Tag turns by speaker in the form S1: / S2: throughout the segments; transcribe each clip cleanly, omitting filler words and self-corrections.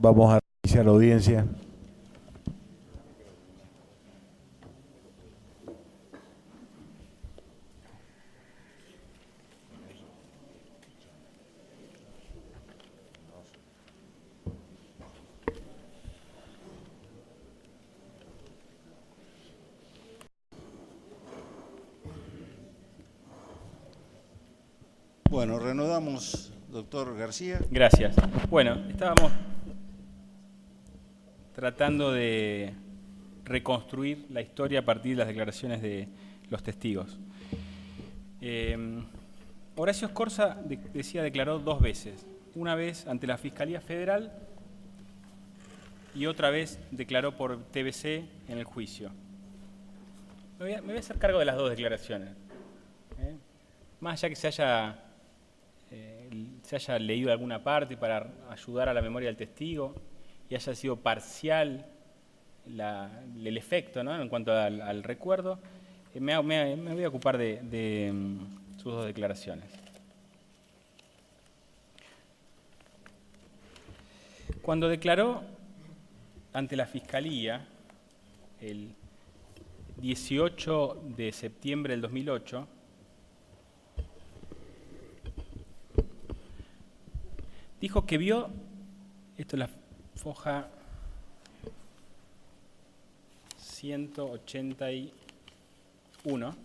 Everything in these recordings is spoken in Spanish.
S1: Vamos a iniciar la audiencia.
S2: Bueno, reanudamos, doctor García.
S3: Gracias. Bueno, estábamos tratando de reconstruir la historia a partir de las declaraciones de los testigos. Horacio Scorza declaró dos veces. Una vez ante la Fiscalía Federal y otra vez declaró por TVC en el juicio. Me voy a hacer cargo de las dos declaraciones. Más allá que se haya leído alguna parte para ayudar a la memoria del testigo y haya sido parcial el efecto, ¿no?, en cuanto al recuerdo, me voy a ocupar de sus dos declaraciones. Cuando declaró ante la Fiscalía el 18 de septiembre del 2008, dijo que vio, esto es la foja 181,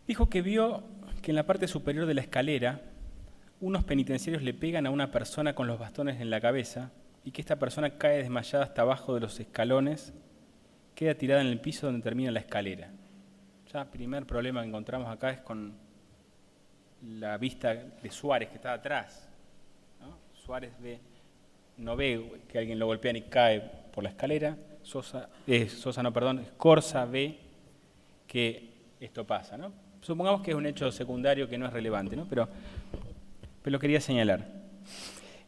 S3: dijo que vio que en la parte superior de la escalera unos penitenciarios le pegan a una persona con los bastones en la cabeza y que esta persona cae desmayada hasta abajo de los escalones, queda tirada en el piso donde termina la escalera. Ya el primer problema que encontramos acá es con la vista de Suárez, que está atrás, ¿no? Suárez no ve que alguien lo golpea y cae por la escalera. Scorza ve que esto pasa, ¿no? Supongamos que es un hecho secundario que no es relevante, ¿no? Pero lo quería señalar.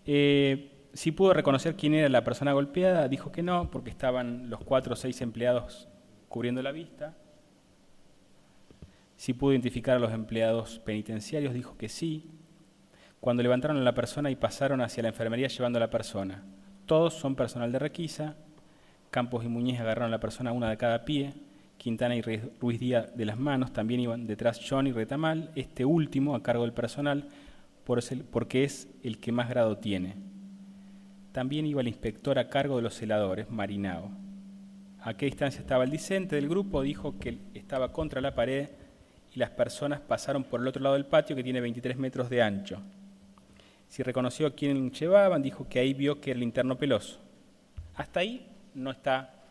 S3: Si pudo reconocer quién era la persona golpeada, dijo que no, porque estaban los 4 o 6 empleados cubriendo la vista. Si pudo identificar a los empleados penitenciarios, dijo que sí. Cuando levantaron a la persona y pasaron hacia la enfermería llevando a la persona. Todos son personal de requisa. Campos y Muñiz agarraron a la persona una de cada pie. Quintana y Ruiz Díaz de las manos. También iban detrás John y Retamal. Este último a cargo del personal porque es el que más grado tiene. También iba el inspector a cargo de los celadores, Marinao. ¿A qué distancia estaba el discente del grupo? Dijo que estaba contra la pared y las personas pasaron por el otro lado del patio, que tiene 23 metros de ancho. Si reconoció a quién llevaban, dijo que ahí vio que era el interno Peloso. Hasta ahí no está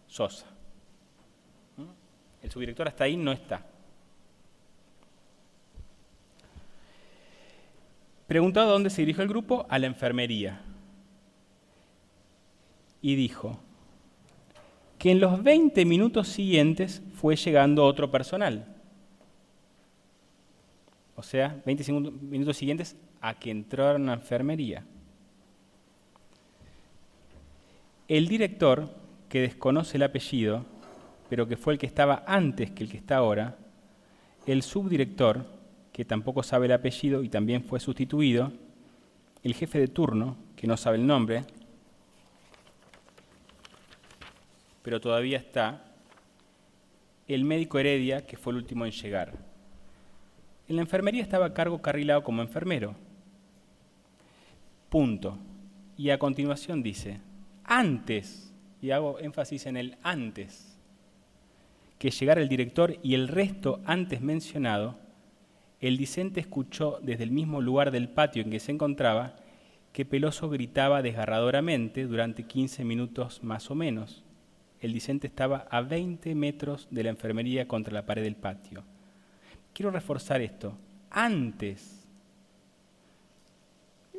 S3: Sosa. El subdirector hasta ahí no está. Preguntado a dónde se dirigió el grupo, a la enfermería. Y dijo que en los 20 minutos siguientes fue llegando otro personal. O sea, 20 minutos siguientes a que entraron a la enfermería. El director, que desconoce el apellido, pero que fue el que estaba antes que el que está ahora, el subdirector, que tampoco sabe el apellido y también fue sustituido, el jefe de turno, que no sabe el nombre, pero todavía está, el médico Heredia, que fue el último en llegar. En la enfermería estaba a cargo Carrilao como enfermero. Punto. Y a continuación dice, antes, y hago énfasis en el antes, que llegara el director y el resto antes mencionado, el discente escuchó desde el mismo lugar del patio en que se encontraba que Peloso gritaba desgarradoramente durante 15 minutos más o menos. El discente estaba a 20 metros de la enfermería contra la pared del patio. Quiero reforzar esto. Antes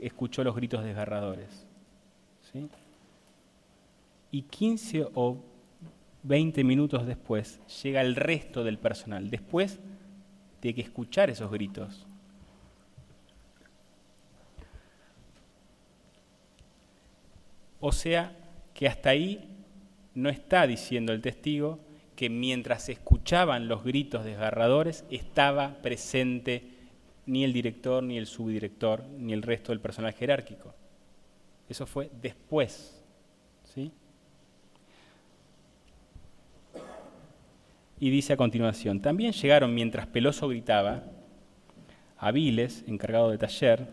S3: escuchó los gritos desgarradores, ¿sí? Y 15 o 20 minutos después llega el resto del personal, después de que escuchar esos gritos. O sea que hasta ahí no está diciendo el testigo que mientras escuchaban los gritos desgarradores estaba presente ni el director, ni el subdirector, ni el resto del personal jerárquico. Eso fue después, ¿sí? Y dice a continuación, también llegaron mientras Peloso gritaba, Aviles, encargado de taller,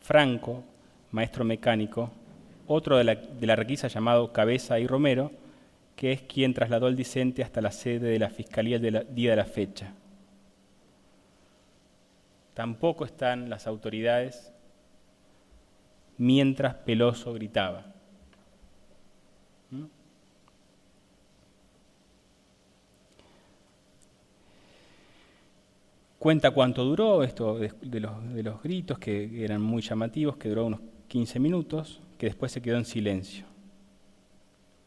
S3: Franco, maestro mecánico, otro de la requisa llamado Cabeza y Romero, que es quien trasladó al discente hasta la sede de la Fiscalía el día de la fecha. Tampoco están las autoridades mientras Peloso gritaba. Cuenta cuánto duró esto de los gritos, que eran muy llamativos, que duró unos 15 minutos, que después se quedó en silencio.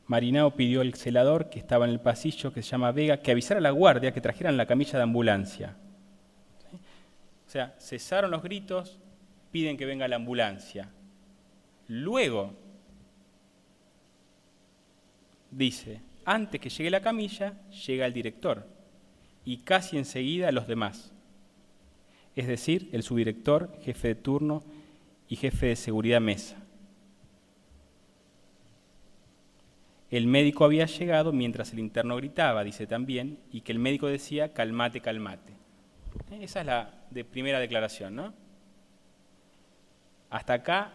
S3: Marinao pidió al celador, que estaba en el pasillo, que se llama Vega, que avisara a la guardia que trajeran la camilla de ambulancia. ¿Sí? O sea, cesaron los gritos, piden que venga la ambulancia. Luego, dice, antes que llegue la camilla, llega el director y casi enseguida los demás. Es decir, el subdirector, jefe de turno y jefe de seguridad mesa. El médico había llegado mientras el interno gritaba, dice también, y que el médico decía, calmate, calmate. Esa es la primera declaración, ¿no? Hasta acá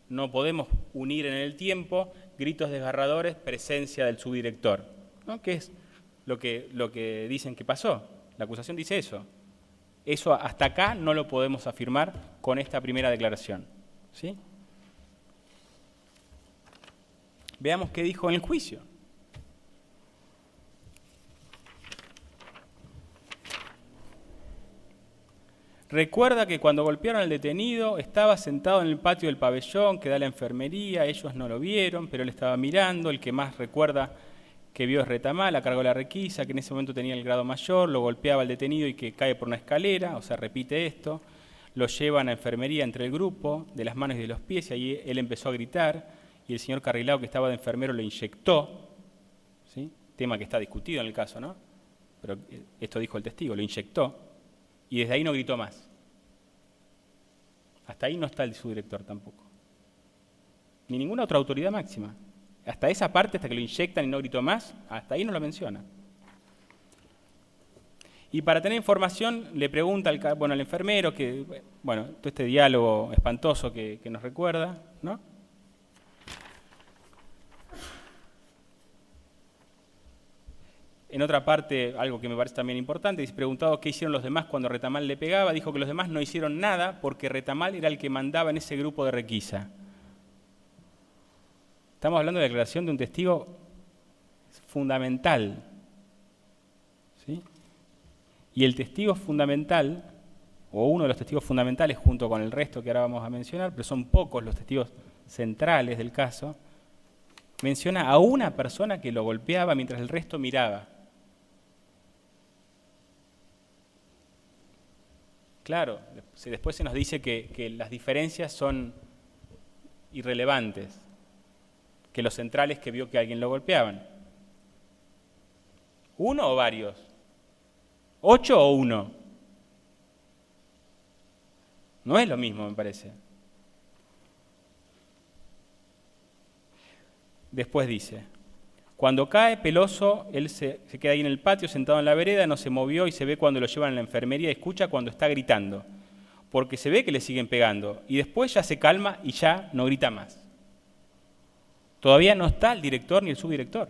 S3: no podemos unir en el tiempo gritos desgarradores, presencia del subdirector, ¿no? Que es lo que dicen que pasó. La acusación dice eso. Eso hasta acá no lo podemos afirmar con esta primera declaración, ¿sí? Veamos qué dijo en el juicio. Recuerda que cuando golpearon al detenido estaba sentado en el patio del pabellón que da a la enfermería, ellos no lo vieron, pero él estaba mirando, el que más recuerda que vio es Retamal, a cargo de la requisa, que en ese momento tenía el grado mayor, lo golpeaba al detenido y que cae por una escalera, o sea, repite esto, lo llevan a enfermería entre el grupo, de las manos y de los pies, y ahí él empezó a gritar, y el señor Carrilao, que estaba de enfermero, lo inyectó, ¿sí? Tema que está discutido en el caso, ¿no? Pero esto dijo el testigo, lo inyectó, y desde ahí no gritó más. Hasta ahí no está el subdirector tampoco. Ni ninguna otra autoridad máxima. Hasta esa parte, hasta que lo inyectan y no gritó más, hasta ahí no lo menciona. Y para tener información, le pregunta al enfermero, que, bueno, todo este diálogo espantoso que nos recuerda, ¿no? En otra parte, algo que me parece también importante, dice, preguntado qué hicieron los demás cuando Retamal le pegaba, dijo que los demás no hicieron nada porque Retamal era el que mandaba en ese grupo de requisa. Estamos hablando de la declaración de un testigo fundamental, ¿sí? Y el testigo fundamental, o uno de los testigos fundamentales junto con el resto que ahora vamos a mencionar, pero son pocos los testigos centrales del caso, menciona a una persona que lo golpeaba mientras el resto miraba. Claro, después se nos dice que las diferencias son irrelevantes, que los centrales que vio que alguien lo golpeaban. ¿Uno o varios? ¿8 o 1? No es lo mismo, me parece. Después dice, cuando cae Peloso, él se queda ahí en el patio, sentado en la vereda, no se movió y se ve cuando lo llevan a la enfermería, escucha cuando está gritando, porque se ve que le siguen pegando, y después ya se calma y ya no grita más. Todavía no está el director ni el subdirector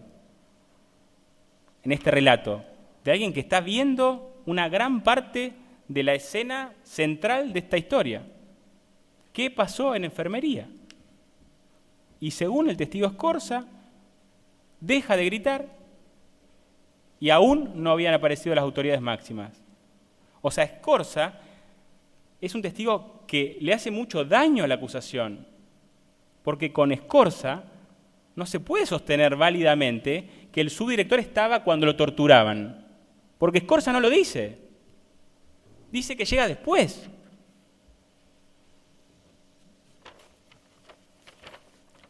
S3: en este relato, de alguien que está viendo una gran parte de la escena central de esta historia. ¿Qué pasó en enfermería? Y según el testigo Escorza, deja de gritar y aún no habían aparecido las autoridades máximas. O sea, Escorza es un testigo que le hace mucho daño a la acusación, porque con Escorza no se puede sostener válidamente que el subdirector estaba cuando lo torturaban, porque Escorza no lo dice. Dice que llega después.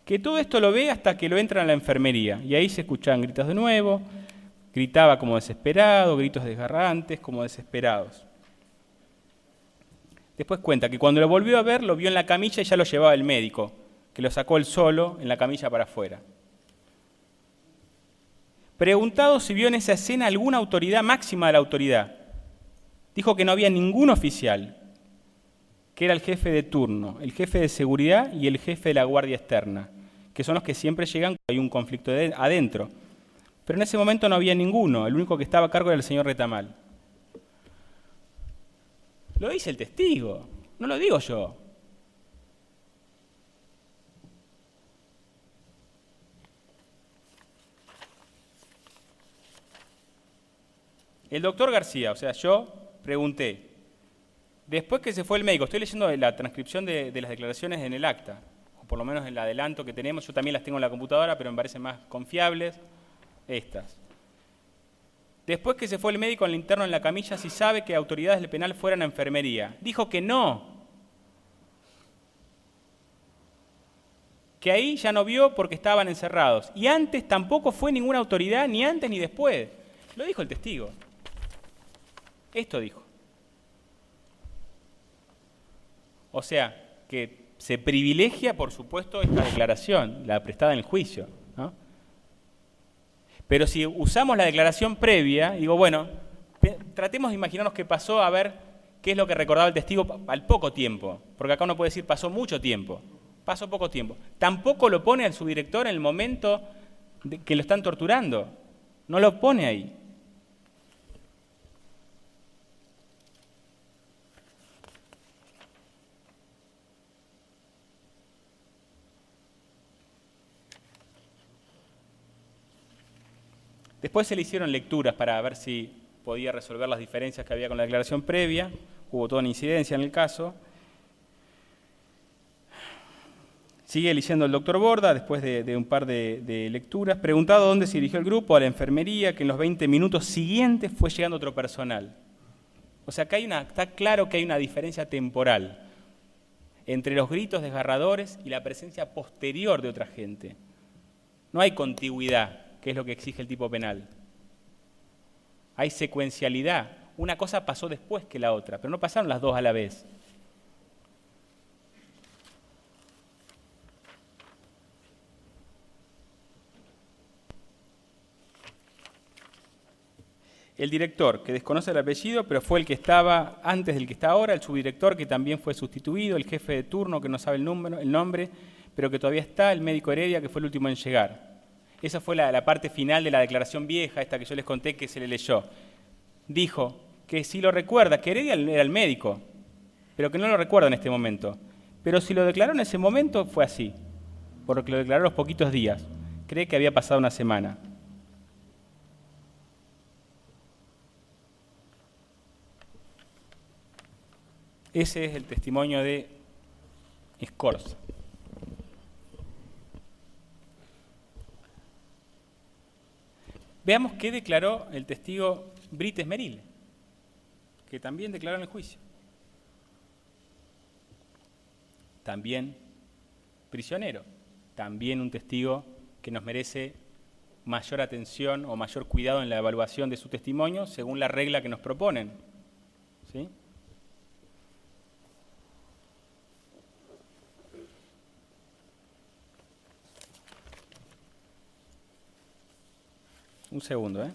S3: Que todo esto lo ve hasta que lo entran a la enfermería, y ahí se escuchaban gritos de nuevo, gritaba como desesperado, gritos desgarrantes, como desesperados. Después cuenta que cuando lo volvió a ver, lo vio en la camilla y ya lo llevaba el médico, que lo sacó él solo en la camilla para afuera. Preguntado si vio en esa escena alguna autoridad máxima de la autoridad, dijo que no había ningún oficial, que era el jefe de turno, el jefe de seguridad y el jefe de la guardia externa, que son los que siempre llegan cuando hay un conflicto adentro. Pero en ese momento no había ninguno, el único que estaba a cargo era el señor Retamal. Lo dice el testigo, no lo digo yo. El doctor García, o sea, yo pregunté, después que se fue el médico, estoy leyendo la transcripción de las declaraciones en el acta, o por lo menos en el adelanto que tenemos, yo también las tengo en la computadora, pero me parecen más confiables estas. Después que se fue el médico al interno en la camilla, si sabe que autoridades del penal fueran a enfermería. Dijo que no. Que ahí ya no vio porque estaban encerrados. Y antes tampoco fue ninguna autoridad, ni antes ni después. Lo dijo el testigo. Esto dijo. O sea, que se privilegia, por supuesto, esta declaración, la prestada en el juicio, ¿no? Pero si usamos la declaración previa, digo, bueno, tratemos de imaginarnos qué pasó, a ver qué es lo que recordaba el testigo al poco tiempo. Porque acá uno puede decir, pasó mucho tiempo. Pasó poco tiempo. Tampoco lo pone al subdirector en el momento que lo están torturando. No lo pone ahí. Después se le hicieron lecturas para ver si podía resolver las diferencias que había con la declaración previa. Hubo toda una incidencia en el caso. Sigue leyendo el doctor Borda, después de un par de lecturas. Preguntado dónde se dirigió el grupo, a la enfermería, que en los 20 minutos siguientes fue llegando otro personal. O sea, acá está claro que hay una diferencia temporal entre los gritos desgarradores y la presencia posterior de otra gente. No hay contigüidad, que es lo que exige el tipo penal. Hay secuencialidad. Una cosa pasó después que la otra, pero no pasaron las dos a la vez. El director, que desconoce el apellido, pero fue el que estaba antes del que está ahora, el subdirector, que también fue sustituido, el jefe de turno, que no sabe el nombre, pero que todavía está, el médico Heredia, que fue el último en llegar. Esa fue la parte final de la declaración vieja, esta que yo les conté que se le leyó. Dijo que si lo recuerda, que Heredia era el médico, pero que no lo recuerda en este momento. Pero si lo declaró en ese momento, fue así, porque lo declaró a los poquitos días. Cree que había pasado una semana. Ese es el testimonio de Scorza. Veamos qué declaró el testigo Brit Esmeril, que también declaró en el juicio. También prisionero, también un testigo que nos merece mayor atención o mayor cuidado en la evaluación de su testimonio según la regla que nos proponen. ¿Sí? Un segundo, ¿eh?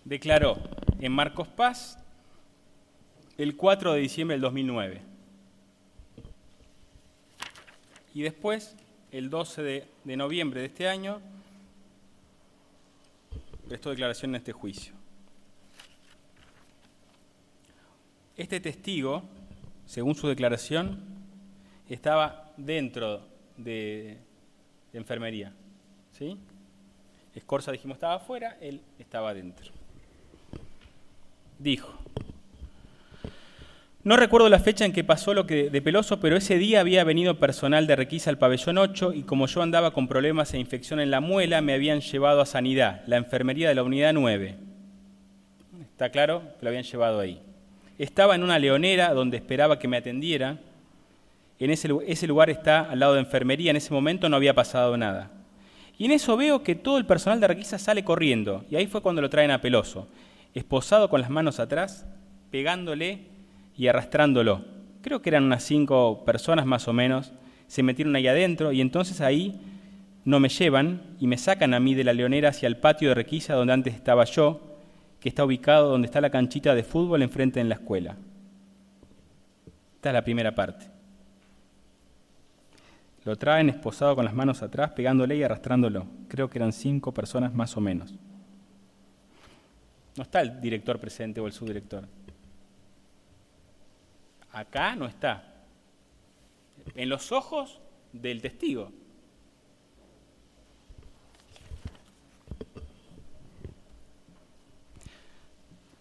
S3: Declaró en Marcos Paz el 4 de diciembre del 2009. Y después, el 12 de noviembre de este año, prestó declaración en este juicio. Este testigo, según su declaración, estaba dentro de enfermería. ¿Sí? Scorza, dijimos, estaba afuera, él estaba dentro. Dijo: No recuerdo la fecha en que pasó lo que de Peloso, pero ese día había venido personal de Requisa al pabellón 8 y como yo andaba con problemas e infección en la muela, me habían llevado a Sanidad, la enfermería de la unidad 9. Está claro que lo habían llevado ahí. Estaba en una leonera donde esperaba que me atendiera. En ese lugar está al lado de enfermería, en ese momento no había pasado nada. Y en eso veo que todo el personal de Requisa sale corriendo, y ahí fue cuando lo traen a Peloso, esposado con las manos atrás, pegándole y arrastrándolo. Creo que eran unas 5 personas más o menos, se metieron ahí adentro y entonces ahí no me llevan y me sacan a mí de la leonera hacia el patio de Requisa donde antes estaba yo, que está ubicado donde está la canchita de fútbol enfrente en la escuela. Esta es la primera parte. Lo traen esposado con las manos atrás, pegándole y arrastrándolo. Creo que eran 5 personas más o menos. No está el director presente o el subdirector. Acá no está. En los ojos del testigo.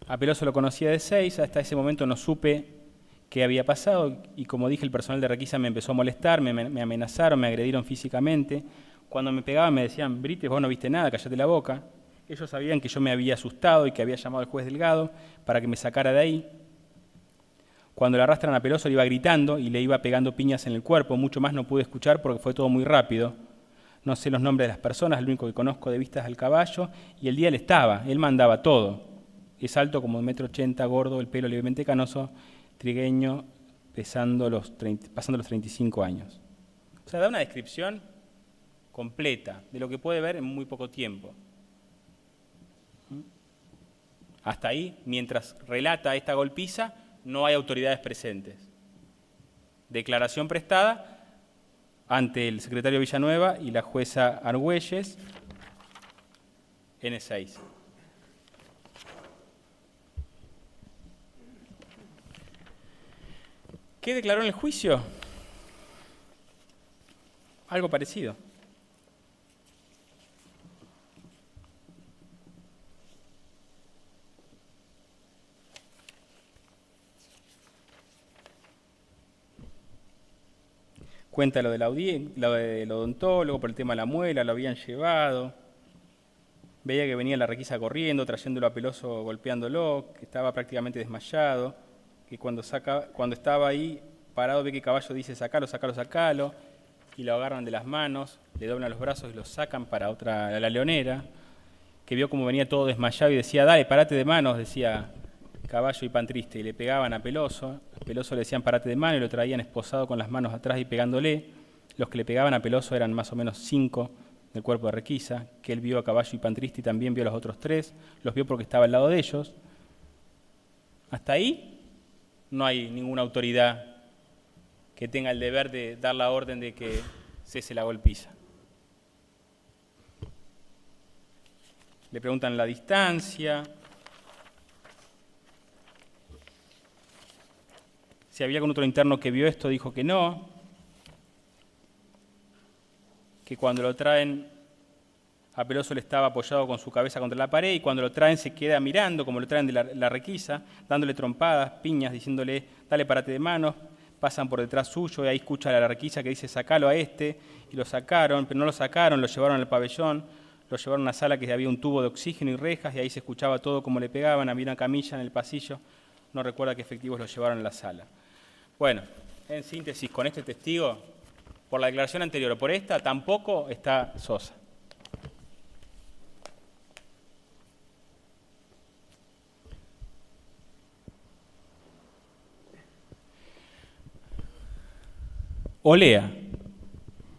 S3: A Peloso lo conocía de 6, hasta ese momento no supe qué había pasado y como dije, el personal de Requisa me empezó a molestar, me amenazaron, me agredieron físicamente. Cuando me pegaban me decían, Brites, vos no viste nada, cállate la boca. Ellos sabían que yo me había asustado y que había llamado al juez Delgado para que me sacara de ahí. Cuando le arrastran a Peloso le iba gritando y le iba pegando piñas en el cuerpo, mucho más no pude escuchar porque fue todo muy rápido. No sé los nombres de las personas, lo único que conozco de vista es al caballo y el día él estaba, él mandaba todo. Es alto como 1,80 m, gordo, el pelo levemente canoso, trigueño, pasando los 35 años. O sea, da una descripción completa de lo que puede ver en muy poco tiempo. Hasta ahí, mientras relata esta golpiza, no hay autoridades presentes. Declaración prestada ante el secretario Villanueva y la jueza Argüelles, N6. ¿Qué declaró en el juicio? Algo parecido. Cuenta lo de lo del odontólogo por el tema de la muela, lo habían llevado. Veía que venía la Requisa corriendo, trayéndolo a Peloso, golpeándolo, que estaba prácticamente desmayado, que cuando estaba ahí parado ve que Caballo dice sacalo, sacalo, sacalo, y lo agarran de las manos, le doblan los brazos y lo sacan para la leonera, que vio como venía todo desmayado y decía, dale, parate de manos, decía Caballo y Pan Triste, y le pegaban a Peloso. A Peloso le decían parate de mano y lo traían esposado con las manos atrás y pegándole. Los que le pegaban a Peloso eran más o menos 5 del cuerpo de Requisa, que él vio a Caballo y Pan Triste y también vio a los otros 3, los vio porque estaba al lado de ellos. Hasta ahí no hay ninguna autoridad que tenga el deber de dar la orden de que cese la golpiza. Le preguntan la distancia, si había algún otro interno que vio esto, dijo que no, que cuando lo traen a Peloso le estaba apoyado con su cabeza contra la pared y cuando lo traen se queda mirando, como lo traen de la Requisa, dándole trompadas, piñas, diciéndole dale parate de manos, pasan por detrás suyo y ahí escucha a la Requisa que dice sacalo a este y lo sacaron, pero no lo sacaron, lo llevaron al pabellón, lo llevaron a una sala que había un tubo de oxígeno y rejas y ahí se escuchaba todo como le pegaban, había una camilla en el pasillo, no recuerda qué efectivos lo llevaron a la sala. Bueno, en síntesis, con este testigo, por la declaración anterior o por esta, tampoco está Sosa. Olea,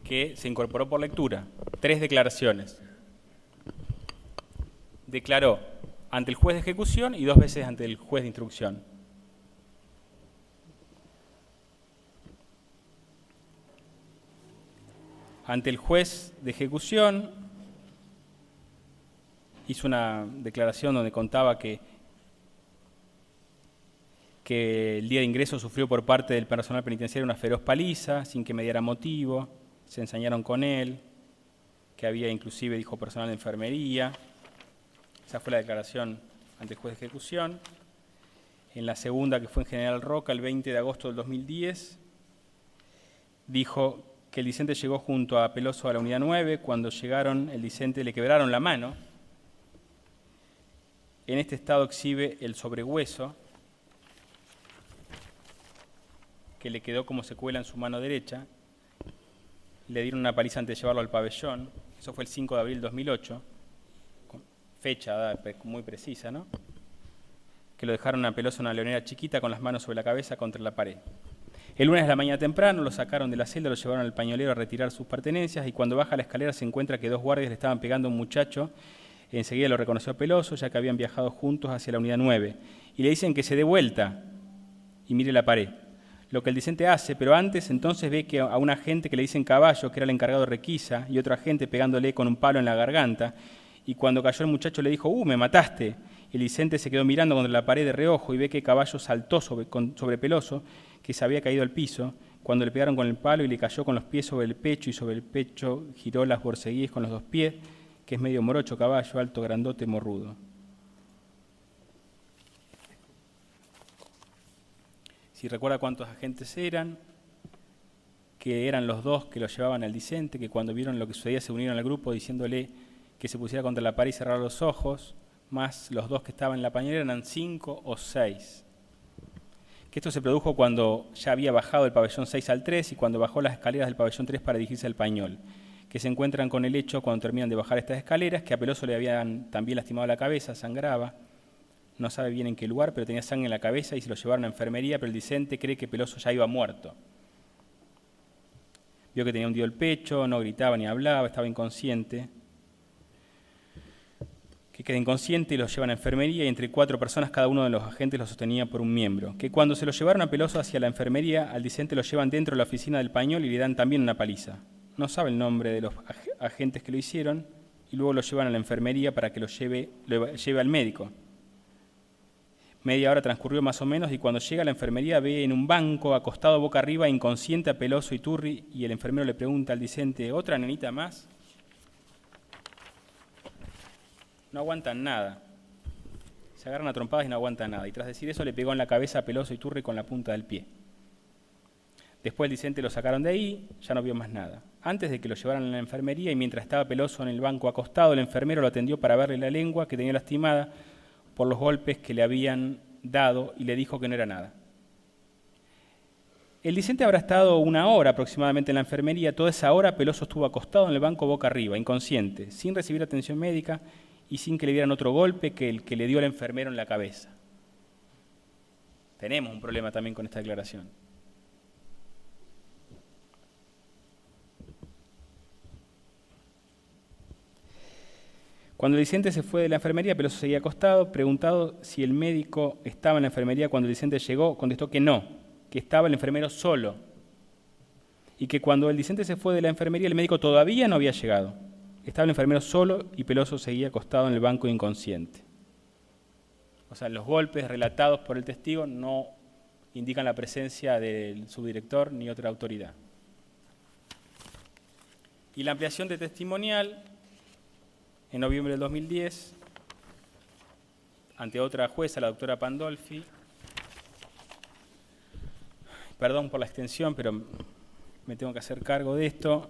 S3: que se incorporó por lectura, 3 declaraciones. Declaró ante el juez de ejecución y 2 veces ante el juez de instrucción. Ante el juez de ejecución hizo una declaración donde contaba que el día de ingreso sufrió por parte del personal penitenciario una feroz paliza, sin que me diera motivo, se ensañaron con él, que había inclusive, dijo, personal de enfermería. Esa fue la declaración ante el juez de ejecución. En la segunda, que fue en General Roca, el 20 de agosto del 2010, dijo que el discente llegó junto a Peloso a la unidad 9. Cuando llegaron, el discente le quebraron la mano. En este estado exhibe el sobrehueso, que le quedó como secuela en su mano derecha. Le dieron una paliza antes de llevarlo al pabellón. Eso fue el 5 de abril de 2008, con fecha muy precisa, ¿no? Que lo dejaron a Peloso en una leonera chiquita con las manos sobre la cabeza contra la pared. El lunes de la mañana temprano lo sacaron de la celda, lo llevaron al pañolero a retirar sus pertenencias, y cuando baja la escalera se encuentra que 2 guardias le estaban pegando a un muchacho. Enseguida lo reconoció a Peloso, ya que habían viajado juntos hacia la unidad 9, y le dicen que se dé vuelta y mire la pared. Lo que el discente hace, pero antes entonces ve que a un agente que le dicen Caballo, que era el encargado de requisa, y otro agente pegándole con un palo en la garganta, y cuando cayó el muchacho le dijo, me mataste. El discente se quedó mirando contra la pared de reojo y ve que Caballo saltó sobre Peloso, que se había caído al piso, cuando le pegaron con el palo y le cayó con los pies sobre el pecho, y sobre el pecho giró las borceguíes con los 2 pies, que es medio morocho Caballo, alto, grandote, morrudo. Si recuerda cuántos agentes eran, que eran los 2 que lo llevaban al discente, que cuando vieron lo que sucedía se unieron al grupo diciéndole que se pusiera contra la pared y cerrara los ojos, más los 2 que estaban en la pañolera eran 5 o 6. Que esto se produjo cuando ya había bajado del pabellón 6 al 3 y cuando bajó las escaleras del pabellón 3 para dirigirse al pañol, que se encuentran con el hecho cuando terminan de bajar estas escaleras, que a Peloso le habían también lastimado la cabeza, sangraba, no sabe bien en qué lugar, pero tenía sangre en la cabeza y se lo llevaron a enfermería, pero el discente cree que Peloso ya iba muerto. Vio que tenía hundido el pecho, no gritaba ni hablaba, estaba inconsciente. Que queda inconsciente y lo llevan a enfermería, y entre 4 personas cada uno de los agentes lo sostenía por un miembro. Que cuando se lo llevaron a Peloso hacia la enfermería, al discente lo llevan dentro de la oficina del pañol y le dan también una paliza. No sabe el nombre de los agentes que lo hicieron y luego lo llevan a la enfermería para que lo lleve al médico. Media hora transcurrió más o menos y cuando llega a la enfermería ve en un banco, acostado boca arriba, inconsciente a Peloso y Turri, y el enfermero le pregunta al discente, ¿otra nenita más? No aguantan nada. Se agarran a trompadas y no aguantan nada. Y tras decir eso le pegó en la cabeza a Peloso y Turri con la punta del pie. Después el discente lo sacaron de ahí, ya no vio más nada. Antes de que lo llevaran a la enfermería y mientras estaba Peloso en el banco acostado, el enfermero lo atendió para verle la lengua que tenía lastimada por los golpes que le habían dado y le dijo que no era nada. El discente habrá estado 1 hora aproximadamente en la enfermería. Toda esa hora Peloso estuvo acostado en el banco boca arriba, inconsciente, sin recibir atención médica y sin que le dieran otro golpe que el que le dio el enfermero en la cabeza. Tenemos un problema también con esta declaración. Cuando el discente se fue de la enfermería, Peloso seguía acostado. Preguntado si el médico estaba en la enfermería cuando el discente llegó, contestó que no, que estaba el enfermero solo. Y que cuando el discente se fue de la enfermería, el médico todavía no había llegado. Estaba el enfermero solo y Peloso seguía acostado en el banco inconsciente. O sea, los golpes relatados por el testigo no indican la presencia del subdirector ni otra autoridad. Y la ampliación de testimonial, en noviembre del 2010, ante otra jueza, la doctora Pandolfi. Perdón por la extensión, pero me tengo que hacer cargo de esto.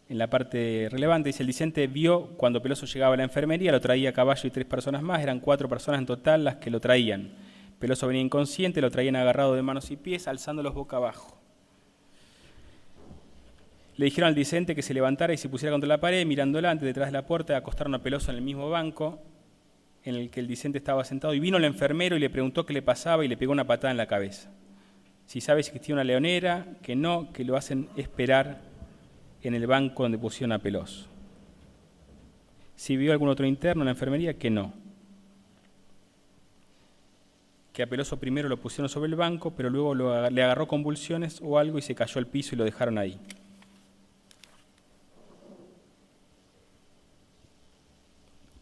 S3: En la parte relevante dice, el discente vio cuando Peloso llegaba a la enfermería, lo traía a Caballo y 3 personas más, eran 4 personas en total las que lo traían. Peloso venía inconsciente, lo traían agarrado de manos y pies, alzándolos boca abajo. Le dijeron al discente que se levantara y se pusiera contra la pared, mirándola antes detrás de la puerta, acostaron a Peloso en el mismo banco en el que el discente estaba sentado, y vino el enfermero y le preguntó qué le pasaba y le pegó una patada en la cabeza. Si sabe si existía una leonera, que no, que lo hacen esperar en el banco donde pusieron a Peloso. Si vio algún otro interno en la enfermería, que no. Que a Peloso primero lo pusieron sobre el banco, pero luego le agarró convulsiones o algo y se cayó al piso y lo dejaron ahí.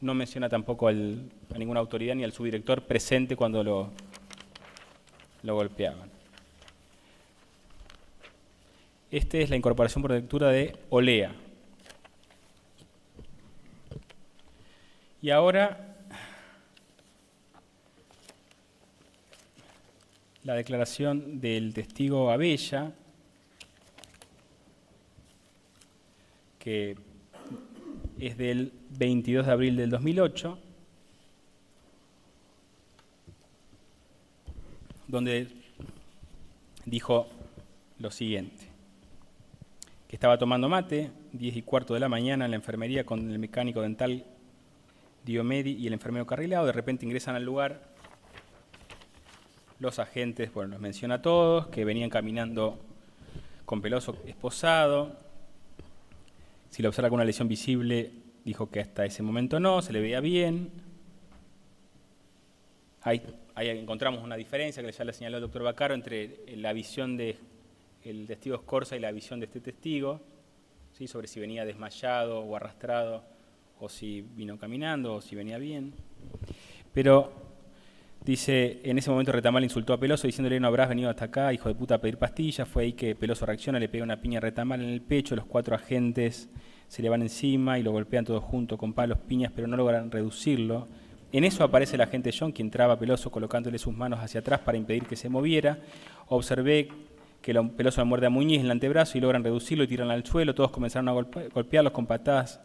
S3: No menciona tampoco a ninguna autoridad ni al subdirector presente cuando lo golpeaban. Esta es la incorporación por lectura de Olea. Y ahora la declaración del testigo Abella, que es del 22 de abril del 2008, donde dijo lo siguiente, que estaba tomando mate, 10:15 de la mañana, en la enfermería con el mecánico dental Diomedi y el enfermero Carrilao. De repente ingresan al lugar los agentes, bueno, los menciona a todos, que venían caminando con Peloso esposado. Si le observa alguna lesión visible, dijo que hasta ese momento no, se le veía bien. Ahí encontramos una diferencia que ya le señaló el doctor Baccaro entre la visión del testigo Scorza y la visión de este testigo, ¿sí? Sobre si venía desmayado o arrastrado, o si vino caminando, o si venía bien. Pero dice, en ese momento Retamal insultó a Peloso diciéndole: no habrás venido hasta acá, hijo de puta, a pedir pastillas. Fue ahí que Peloso reacciona, le pega una piña a Retamal en el pecho. Los 4 agentes se le van encima y lo golpean todos juntos con palos, piñas, pero no logran reducirlo. En eso aparece el agente John, quien traba a Peloso colocándole sus manos hacia atrás para impedir que se moviera. Observé que Peloso le muerde a Muñiz en el antebrazo y logran reducirlo y tirarlo al suelo. Todos comenzaron a golpearlos con patadas.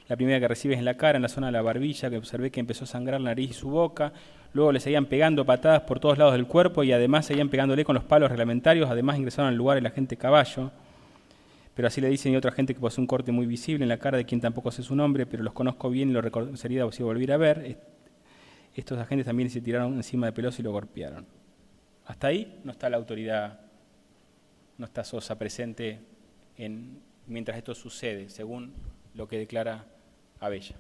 S3: La primera que recibe es en la cara, en la zona de la barbilla, que observé que empezó a sangrar la nariz y su boca. Luego le seguían pegando patadas por todos lados del cuerpo y además seguían pegándole con los palos reglamentarios. Además ingresaron al lugar el agente Caballo. Pero así le dicen y otra gente que posee un corte muy visible en la cara de quien tampoco sé su nombre, pero los conozco bien y lo reconocería si volviera a ver. Estos agentes también se tiraron encima de Peloso y lo golpearon. Hasta ahí no está la autoridad, no está Sosa presente mientras esto sucede, según lo que declara Abella.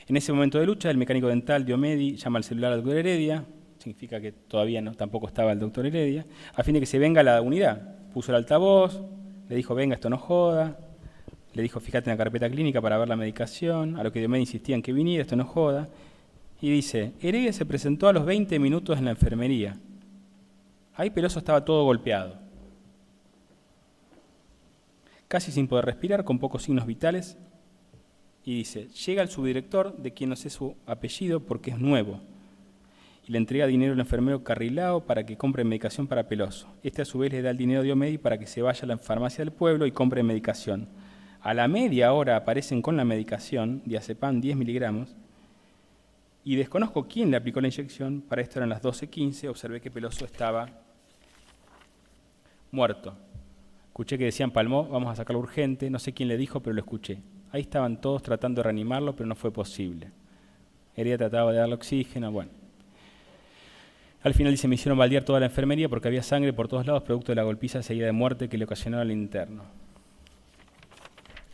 S3: En ese momento de lucha, el mecánico dental Diomedi llama al celular al doctor Heredia, significa que todavía tampoco estaba el doctor Heredia, a fin de que se venga a la unidad. Puso el altavoz, le dijo: venga, esto no joda. Le dijo: fíjate en la carpeta clínica para ver la medicación, a lo que Diomedi insistía en que viniera, esto no joda. Y dice: Heredia se presentó a los 20 minutos en la enfermería. Ahí Peloso estaba todo golpeado, casi sin poder respirar, con pocos signos vitales. Y dice: llega el subdirector, de quien no sé su apellido porque es nuevo, y le entrega dinero al enfermero Carrilao para que compre medicación para Peloso. Este a su vez le da el dinero a Diomedi para que se vaya a la farmacia del pueblo y compre medicación. A la media hora aparecen con la medicación, diazepam 10 miligramos, y desconozco quién le aplicó la inyección. Para esto eran las 12:15, observé que Peloso estaba muerto. Escuché que decían: palmó, vamos a sacarlo urgente. No sé quién le dijo, pero lo escuché. Ahí estaban todos tratando de reanimarlo, pero no fue posible. Heredia trataba de darle oxígeno, bueno. Al final dice: me hicieron baldear toda la enfermería porque había sangre por todos lados, producto de la golpiza seguida de muerte que le ocasionó al interno.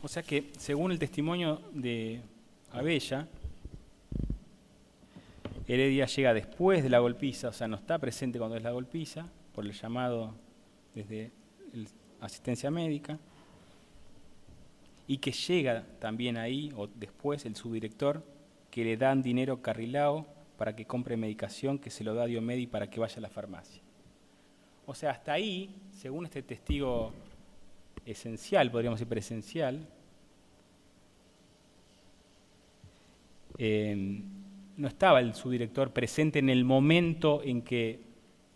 S3: O sea que, según el testimonio de Abella, Heredia llega después de la golpiza, o sea, no está presente cuando es la golpiza, por el llamado desde la asistencia médica, y que llega también ahí, o después, el subdirector, que le dan dinero Carrilao para que compre medicación, que se lo da a Diomedi para que vaya a la farmacia. O sea, hasta ahí, según este testigo esencial, podríamos decir presencial, no estaba el subdirector presente en el momento en que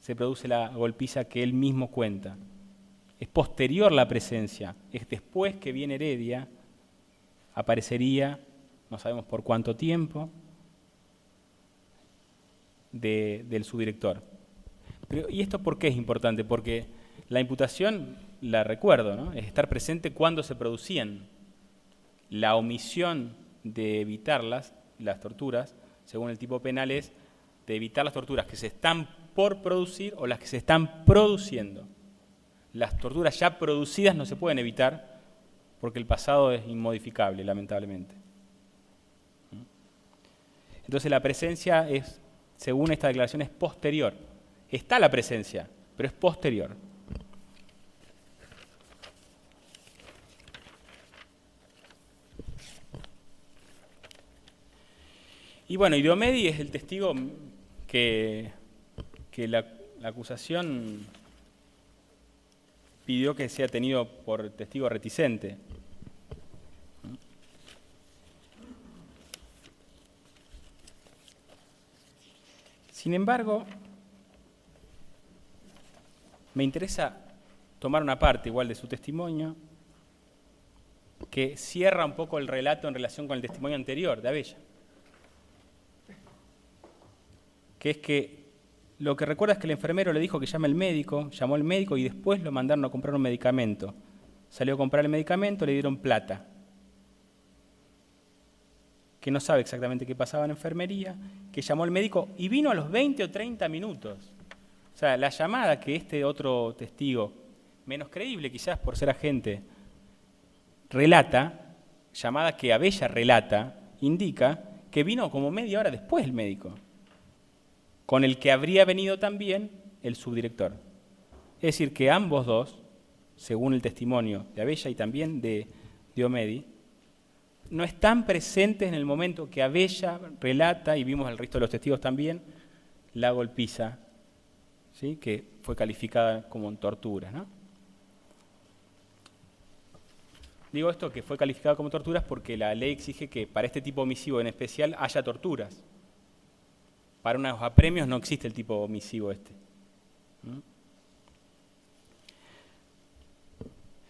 S3: se produce la golpiza que él mismo cuenta. Es posterior la presencia, es después que viene Heredia, aparecería, no sabemos por cuánto tiempo, del subdirector. ¿Y esto por qué es importante? Porque la imputación, la recuerdo, ¿no?, es estar presente cuando se producían. La omisión de evitarlas, las torturas, según el tipo penal, es de evitar las torturas que se están por producir o las que se están produciendo. Las torturas ya producidas no se pueden evitar porque el pasado es inmodificable, lamentablemente. Entonces la presencia es, según esta declaración, es posterior. Está la presencia, pero es posterior. Y bueno, Diomedi es el testigo que la acusación pidió que sea tenido por testigo reticente. Sin embargo, me interesa tomar una parte igual de su testimonio que cierra un poco el relato en relación con el testimonio anterior de Abella. Que es que lo que recuerda es que el enfermero le dijo que llame al médico, llamó al médico y después lo mandaron a comprar un medicamento. Salió a comprar el medicamento, le dieron plata. Que no sabe exactamente qué pasaba en enfermería, que llamó al médico y vino a los 20 o 30 minutos. O sea, la llamada que este otro testigo, menos creíble quizás por ser agente, relata, llamada que Abella relata, indica que vino como media hora después el médico, con el que habría venido también el subdirector. Es decir, que ambos dos, según el testimonio de Abella y también de Diomedi, no están presentes en el momento que Abella relata, y vimos el resto de los testigos también, la golpiza, ¿sí? Que fue calificada como tortura, ¿no? Digo esto que fue calificado como torturas porque la ley exige que para este tipo omisivo en especial haya torturas. Para unos apremios no existe el tipo omisivo este.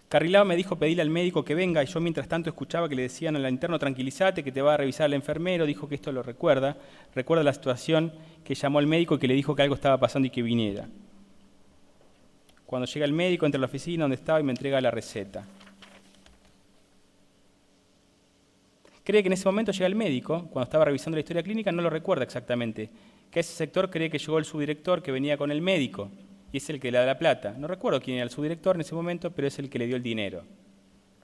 S3: Carrilao me dijo pedirle al médico que venga y yo mientras tanto escuchaba que le decían al interno tranquilízate, que te va a revisar el enfermero, dijo que esto lo recuerda. Recuerda la situación que llamó al médico y que le dijo que algo estaba pasando y que viniera. Cuando llega el médico entra a la oficina donde estaba y me entrega la receta. Cree que en ese momento llega el médico, cuando estaba revisando la historia clínica, no lo recuerda exactamente. Que a ese sector cree que llegó el subdirector que venía con el médico y es el que le da la plata. No recuerdo quién era el subdirector en ese momento, pero es el que le dio el dinero.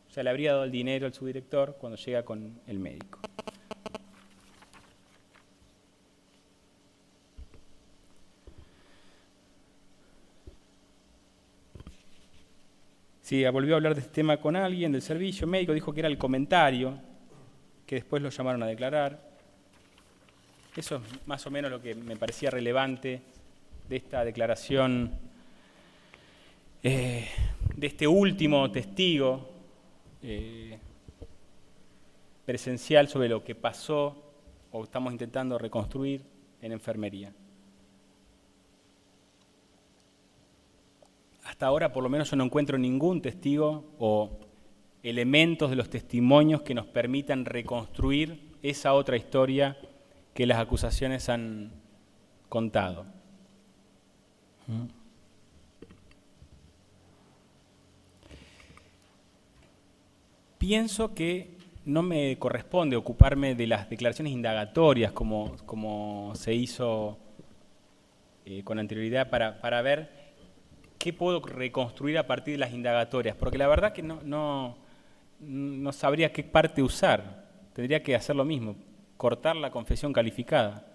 S3: O sea, le habría dado el dinero al subdirector cuando llega con el médico. Sí, volvió a hablar de este tema con alguien del servicio médico, dijo que era el comentario, que después lo llamaron a declarar. Eso es más o menos lo que me parecía relevante de esta declaración, de este último testigo presencial sobre lo que pasó o estamos intentando reconstruir en enfermería. Hasta ahora, por lo menos, yo no encuentro ningún testigo o elementos de los testimonios que nos permitan reconstruir esa otra historia que las acusaciones han contado. Pienso que no me corresponde ocuparme de las declaraciones indagatorias como se hizo con anterioridad para ver qué puedo reconstruir a partir de las indagatorias, porque la verdad que no sabría qué parte usar. Tendría que hacer lo mismo, cortar la confesión calificada.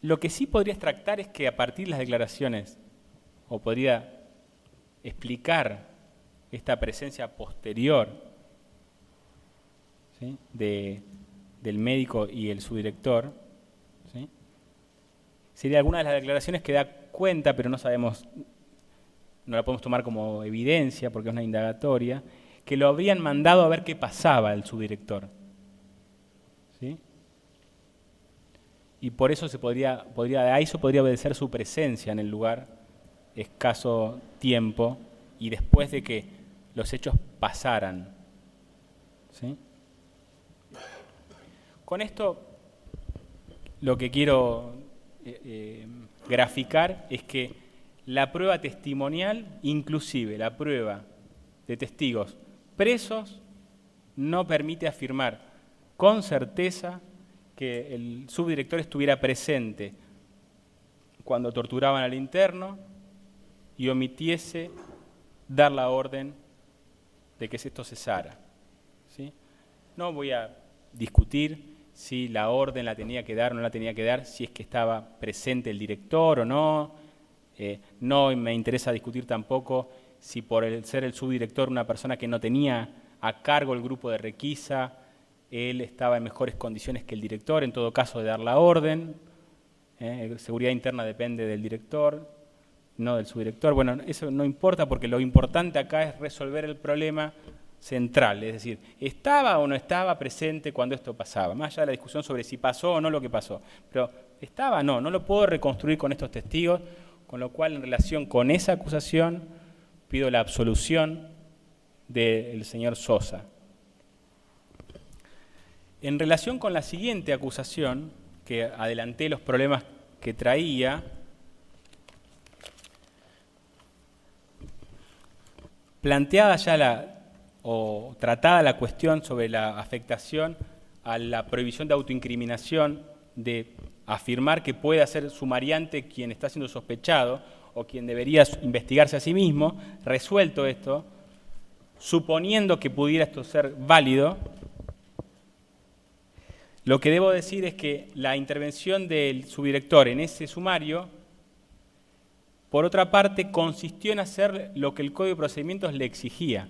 S3: Lo que sí podría extractar es que a partir de las declaraciones, o podría explicar esta presencia posterior, ¿sí?, del médico y el subdirector, ¿sí?, sería alguna de las declaraciones que da cuenta, pero no sabemos, no la podemos tomar como evidencia porque es una indagatoria, que lo habrían mandado a ver qué pasaba el subdirector, ¿sí? Y por eso a eso podría obedecer su presencia en el lugar escaso tiempo y después de que los hechos pasaran, ¿sí? Con esto lo que quiero graficar es que la prueba testimonial, inclusive la prueba de testigos presos, no permite afirmar con certeza que el subdirector estuviera presente cuando torturaban al interno y omitiese dar la orden de que esto cesara, ¿sí? No voy a discutir si la orden la tenía que dar o no la tenía que dar, si es que estaba presente el director o no. No me interesa discutir tampoco si por ser el subdirector una persona que no tenía a cargo el grupo de requisa, él estaba en mejores condiciones que el director, en todo caso de dar la orden. Seguridad interna depende del director, no del subdirector. Bueno, eso no importa porque lo importante acá es resolver el problema central, es decir, ¿estaba o no estaba presente cuando esto pasaba? Más allá de la discusión sobre si pasó o no lo que pasó. Pero ¿Estaba? No lo puedo reconstruir con estos testigos, con lo cual en relación con esa acusación pido la absolución del señor Sosa. En relación con la siguiente acusación, que adelanté los problemas que traía, planteada ya o tratada la cuestión sobre la afectación a la prohibición de autoincriminación, de afirmar que puede ser sumariante quien está siendo sospechado o quien debería investigarse a sí mismo, resuelto esto, suponiendo que pudiera esto ser válido, lo que debo decir es que la intervención del subdirector en ese sumario, por otra parte, consistió en hacer lo que el Código de Procedimientos le exigía,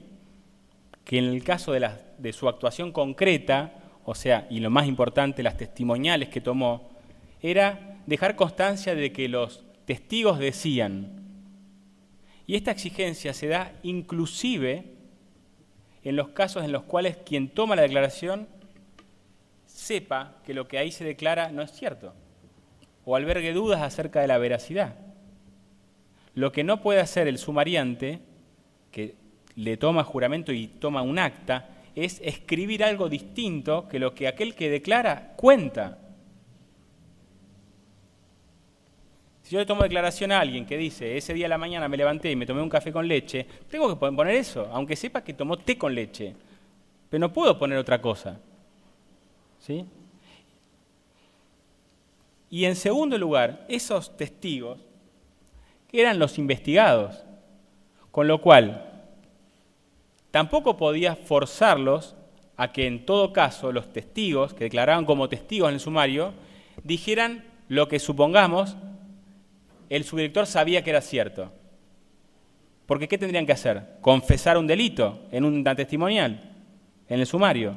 S3: que en el caso de su actuación concreta, o sea, y lo más importante, las testimoniales que tomó, era dejar constancia de que los testigos decían. Y esta exigencia se da inclusive en los casos en los cuales quien toma la declaración sepa que lo que ahí se declara no es cierto, o albergue dudas acerca de la veracidad. Lo que no puede hacer el sumariante, que le toma juramento y toma un acta, es escribir algo distinto que lo que aquel que declara cuenta. Si yo le tomo declaración a alguien que dice, ese día a la mañana me levanté y me tomé un café con leche, tengo que poner eso, aunque sepa que tomó té con leche, pero no puedo poner otra cosa. ¿Sí? Y en segundo lugar, esos testigos eran los investigados, con lo cual tampoco podía forzarlos a que en todo caso los testigos, que declaraban como testigos en el sumario, dijeran lo que supongamos el subdirector sabía que era cierto. Porque ¿qué tendrían que hacer? ¿Confesar un delito en una testimonial, en el sumario?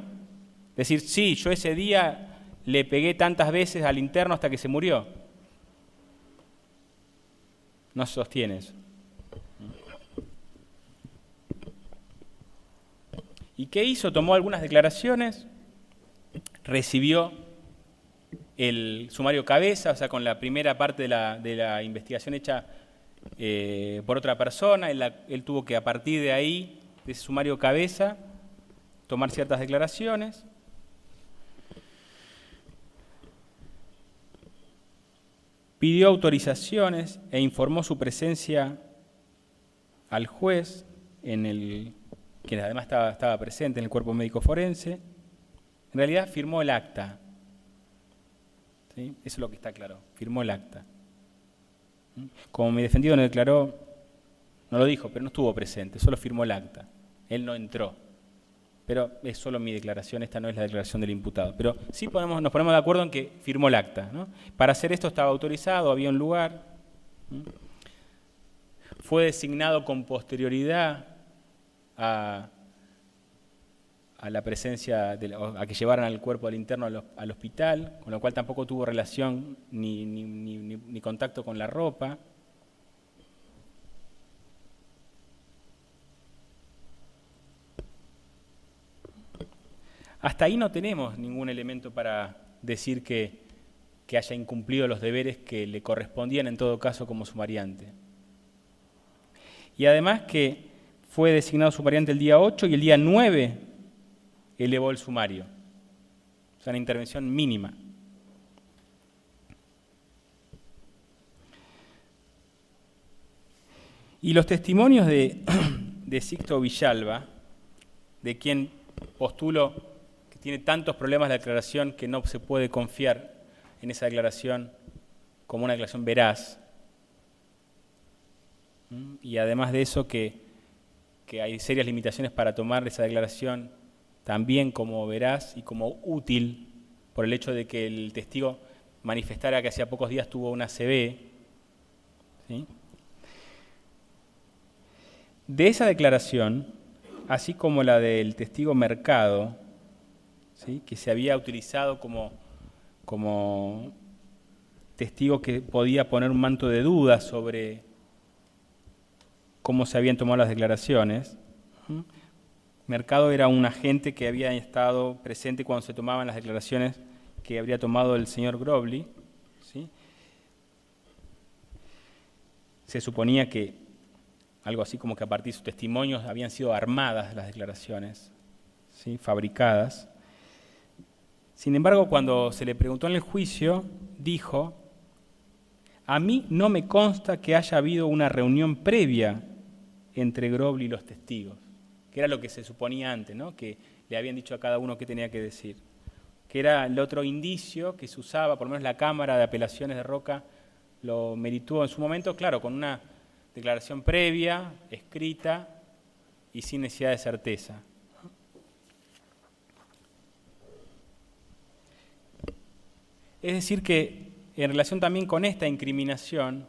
S3: Decir, sí, yo ese día le pegué tantas veces al interno hasta que se murió. No se sostiene eso. ¿Y qué hizo? Tomó algunas declaraciones, recibió el sumario cabeza, o sea, con la primera parte de la investigación hecha por otra persona, él tuvo que a partir de ahí, de ese sumario cabeza, tomar ciertas declaraciones. Pidió autorizaciones e informó su presencia al juez, que además estaba presente en el cuerpo médico forense. En realidad firmó el acta. ¿Sí? Eso es lo que está claro, firmó el acta. Como mi defendido no declaró, no lo dijo, pero no estuvo presente, solo firmó el acta. Él no entró. Pero es solo mi declaración, esta no es la declaración del imputado. Pero sí nos ponemos de acuerdo en que firmó el acta, ¿no? Para hacer esto estaba autorizado, había un lugar. Fue designado con posterioridad a la presencia, a que llevaran al cuerpo del interno al hospital, con lo cual tampoco tuvo relación ni contacto con la ropa. Hasta ahí no tenemos ningún elemento para decir que haya incumplido los deberes que le correspondían en todo caso como sumariante. Y además que fue designado sumariante el día 8 y el día 9 elevó el sumario. O sea, una intervención mínima. Y los testimonios de Sixto Villalba, de quien postulo que tiene tantos problemas la declaración que no se puede confiar en esa declaración como una declaración veraz. Y además de eso que hay serias limitaciones para tomar esa declaración también como veraz y como útil por el hecho de que el testigo manifestara que hacía pocos días tuvo una ACV. ¿Sí? De esa declaración, así como la del testigo Mercado, ¿sí? Que se había utilizado como testigo que podía poner un manto de duda sobre cómo se habían tomado las declaraciones. Mercado era un agente que había estado presente cuando se tomaban las declaraciones que habría tomado el señor Grobli, ¿sí? se suponía que algo así como que a partir de sus testimonios habían sido armadas las declaraciones, ¿sí? Fabricadas. Sin embargo, cuando se le preguntó en el juicio, dijo: a mí no me consta que haya habido una reunión previa entre Grobl y los testigos, que era lo que se suponía antes, ¿no? Que le habían dicho a cada uno qué tenía que decir, que era el otro indicio que se usaba, por lo menos la Cámara de Apelaciones de Roca lo meritó en su momento, claro, con una declaración previa, escrita y sin necesidad de certeza. Es decir que en relación también con esta incriminación,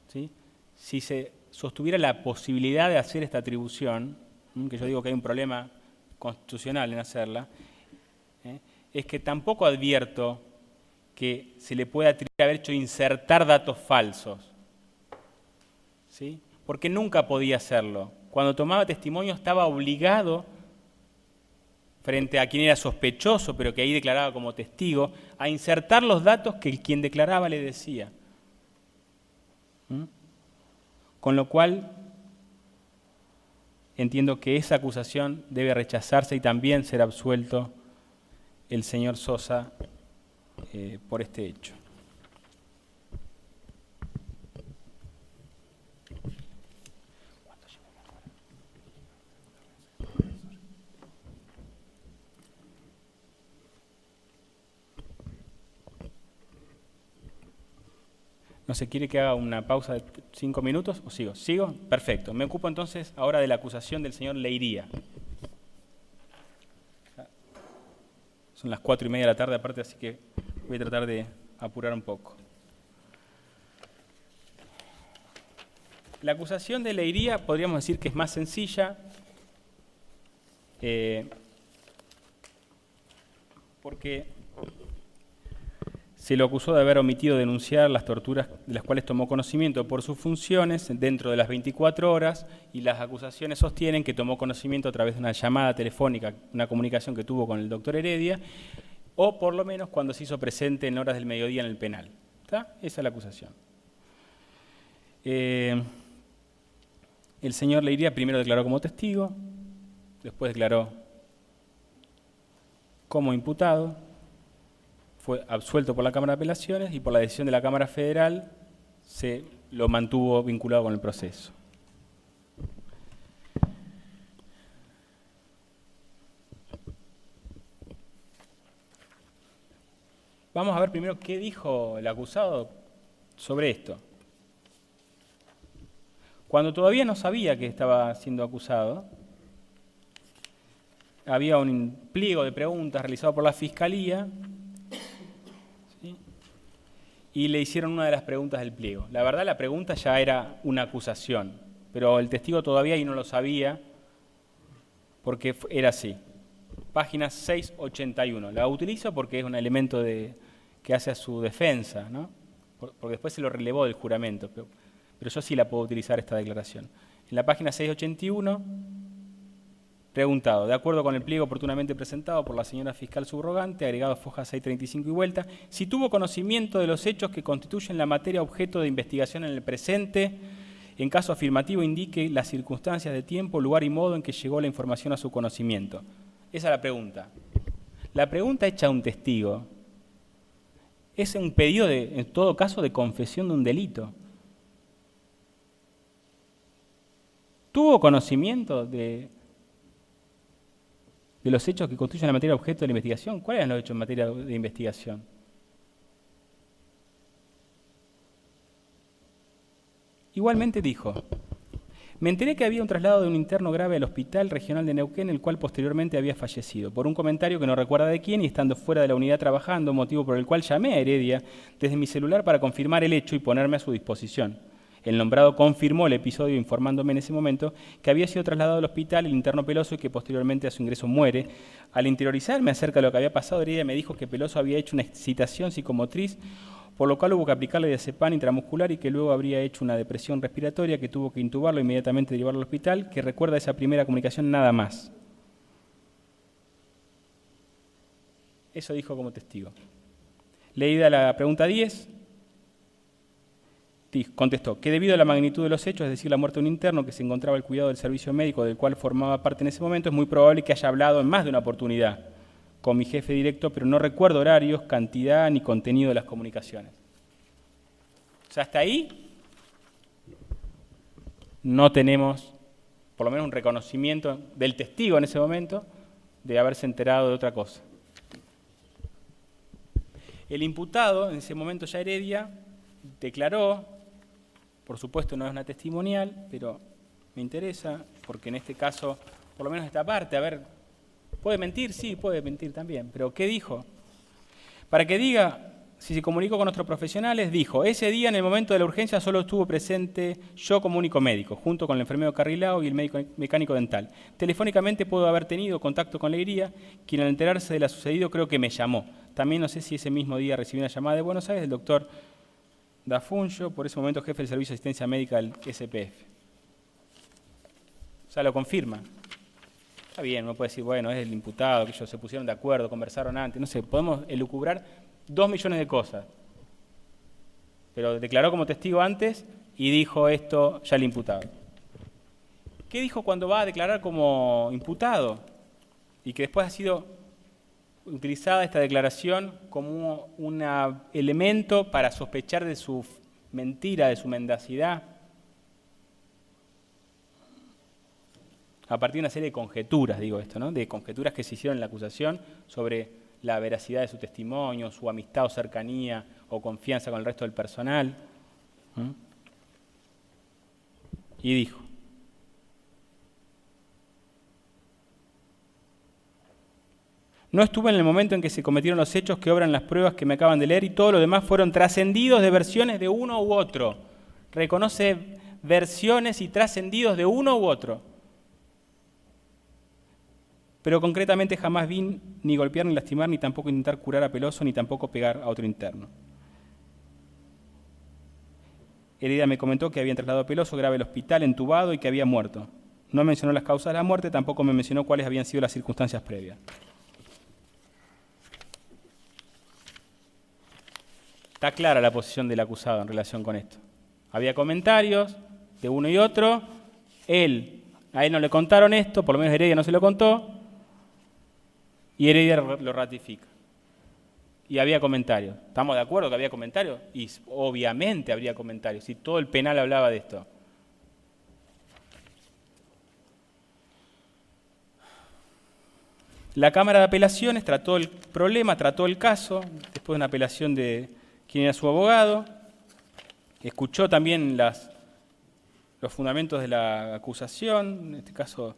S3: ¿sí? Si se sostuviera la posibilidad de hacer esta atribución, que yo digo que hay un problema constitucional en hacerla, es que tampoco advierto que se le pueda atribuir haber hecho insertar datos falsos, ¿sí? Porque nunca podía hacerlo. Cuando tomaba testimonio estaba obligado, frente a quien era sospechoso, pero que ahí declaraba como testigo, a insertar los datos que quien declaraba le decía. Con lo cual, entiendo que esa acusación debe rechazarse y también ser absuelto el señor Sosa por este hecho. ¿No se quiere que haga una pausa de 5 minutos o sigo? ¿Sigo? Perfecto. Me ocupo entonces ahora de la acusación del señor Leiría. Son las 4:30 de la tarde aparte, así que voy a tratar de apurar un poco. La acusación de Leiría podríamos decir que es más sencilla, porque se lo acusó de haber omitido denunciar las torturas de las cuales tomó conocimiento por sus funciones dentro de las 24 horas, y las acusaciones sostienen que tomó conocimiento a través de una llamada telefónica, una comunicación que tuvo con el doctor Heredia, o por lo menos cuando se hizo presente en horas del mediodía en el penal. ¿Está? Esa es la acusación. El señor Leiría primero declaró como testigo, después declaró como imputado, fue absuelto por la Cámara de Apelaciones y por la decisión de la Cámara Federal se lo mantuvo vinculado con el proceso. Vamos a ver primero qué dijo el acusado sobre esto. Cuando todavía no sabía que estaba siendo acusado, había un pliego de preguntas realizado por la Fiscalía, ¿sí? Y le hicieron una de las preguntas del pliego. La verdad, la pregunta ya era una acusación, pero el testigo todavía ahí no lo sabía porque era así. Página 681. La utilizo porque es un elemento que hace a su defensa, ¿no? Porque después se lo relevó del juramento, pero yo sí la puedo utilizar esta declaración. En la página 681, preguntado, de acuerdo con el pliego oportunamente presentado por la señora fiscal subrogante, agregado a foja 635 y vuelta, si tuvo conocimiento de los hechos que constituyen la materia objeto de investigación en el presente, en caso afirmativo indique las circunstancias de tiempo, lugar y modo en que llegó la información a su conocimiento. Esa es la pregunta. La pregunta hecha a un testigo es un pedido, en todo caso, de confesión de un delito. ¿Tuvo conocimiento de los hechos que constituyen la materia objeto de la investigación? ¿Cuáles eran los hechos en materia de investigación? Igualmente dijo: me enteré que había un traslado de un interno grave al Hospital Regional de Neuquén, el cual posteriormente había fallecido, por un comentario que no recuerda de quién, y estando fuera de la unidad trabajando, motivo por el cual llamé a Heredia desde mi celular para confirmar el hecho y ponerme a su disposición. El nombrado confirmó el episodio informándome en ese momento que había sido trasladado al hospital el interno Peloso y que posteriormente a su ingreso muere. Al interiorizarme acerca de lo que había pasado, Heredia me dijo que Peloso había hecho una excitación psicomotriz, por lo cual hubo que aplicarle diazepam intramuscular y que luego habría hecho una depresión respiratoria, que tuvo que intubarlo e inmediatamente llevarlo al hospital, que recuerda esa primera comunicación nada más. Eso dijo como testigo. Leída la pregunta 10, contestó que debido a la magnitud de los hechos, es decir, la muerte de un interno que se encontraba al cuidado del servicio médico del cual formaba parte en ese momento, es muy probable que haya hablado en más de una oportunidad con mi jefe directo, pero no recuerdo horarios, cantidad ni contenido de las comunicaciones. O sea, hasta ahí no tenemos, por lo menos, un reconocimiento del testigo en ese momento de haberse enterado de otra cosa. El imputado, en ese momento ya Heredia, declaró, por supuesto no es una testimonial, pero me interesa, porque en este caso, por lo menos esta parte, a ver, ¿puede mentir? Sí, puede mentir también, pero ¿qué dijo? Para que diga, si se comunicó con otros profesionales, dijo, ese día en el momento de la urgencia solo estuvo presente yo como único médico, junto con el enfermero Carrilao y el médico mecánico dental. Telefónicamente puedo haber tenido contacto con Leiría, quien al enterarse de lo sucedido creo que me llamó. También no sé si ese mismo día recibí una llamada de Buenos Aires del doctor Dafunjo, por ese momento jefe del Servicio de Asistencia Médica del SPF. O sea, lo confirma. Está bien, uno puede decir, bueno, es el imputado, que ellos se pusieron de acuerdo, conversaron antes, no sé, podemos elucubrar 2 millones de cosas. Pero declaró como testigo antes y dijo esto ya el imputado. ¿Qué dijo cuando va a declarar como imputado? Y que después ha sido utilizada esta declaración como un elemento para sospechar de su mentira, de su mendacidad, a partir de una serie de conjeturas, digo esto, ¿no? De conjeturas que se hicieron en la acusación sobre la veracidad de su testimonio, su amistad o cercanía o confianza con el resto del personal. Y dijo, no estuve en el momento en que se cometieron los hechos que obran las pruebas que me acaban de leer y todo lo demás fueron trascendidos de versiones de uno u otro. Reconoce versiones y trascendidos de uno u otro. Pero concretamente jamás vi ni golpear ni lastimar, ni tampoco intentar curar a Peloso, ni tampoco pegar a otro interno. Heredia me comentó que habían trasladado a Peloso grave al hospital, entubado y que había muerto. No mencionó las causas de la muerte, tampoco me mencionó cuáles habían sido las circunstancias previas. Está clara la posición del acusado en relación con esto. Había comentarios de uno y otro, a él no le contaron esto, por lo menos Heredia no se lo contó, y Heredia lo ratifica. Y había comentarios. ¿Estamos de acuerdo que había comentarios? Y obviamente habría comentarios, si todo el penal hablaba de esto. La Cámara de Apelaciones trató el problema, trató el caso, después de una apelación de quien era su abogado, escuchó también los fundamentos de la acusación, en este caso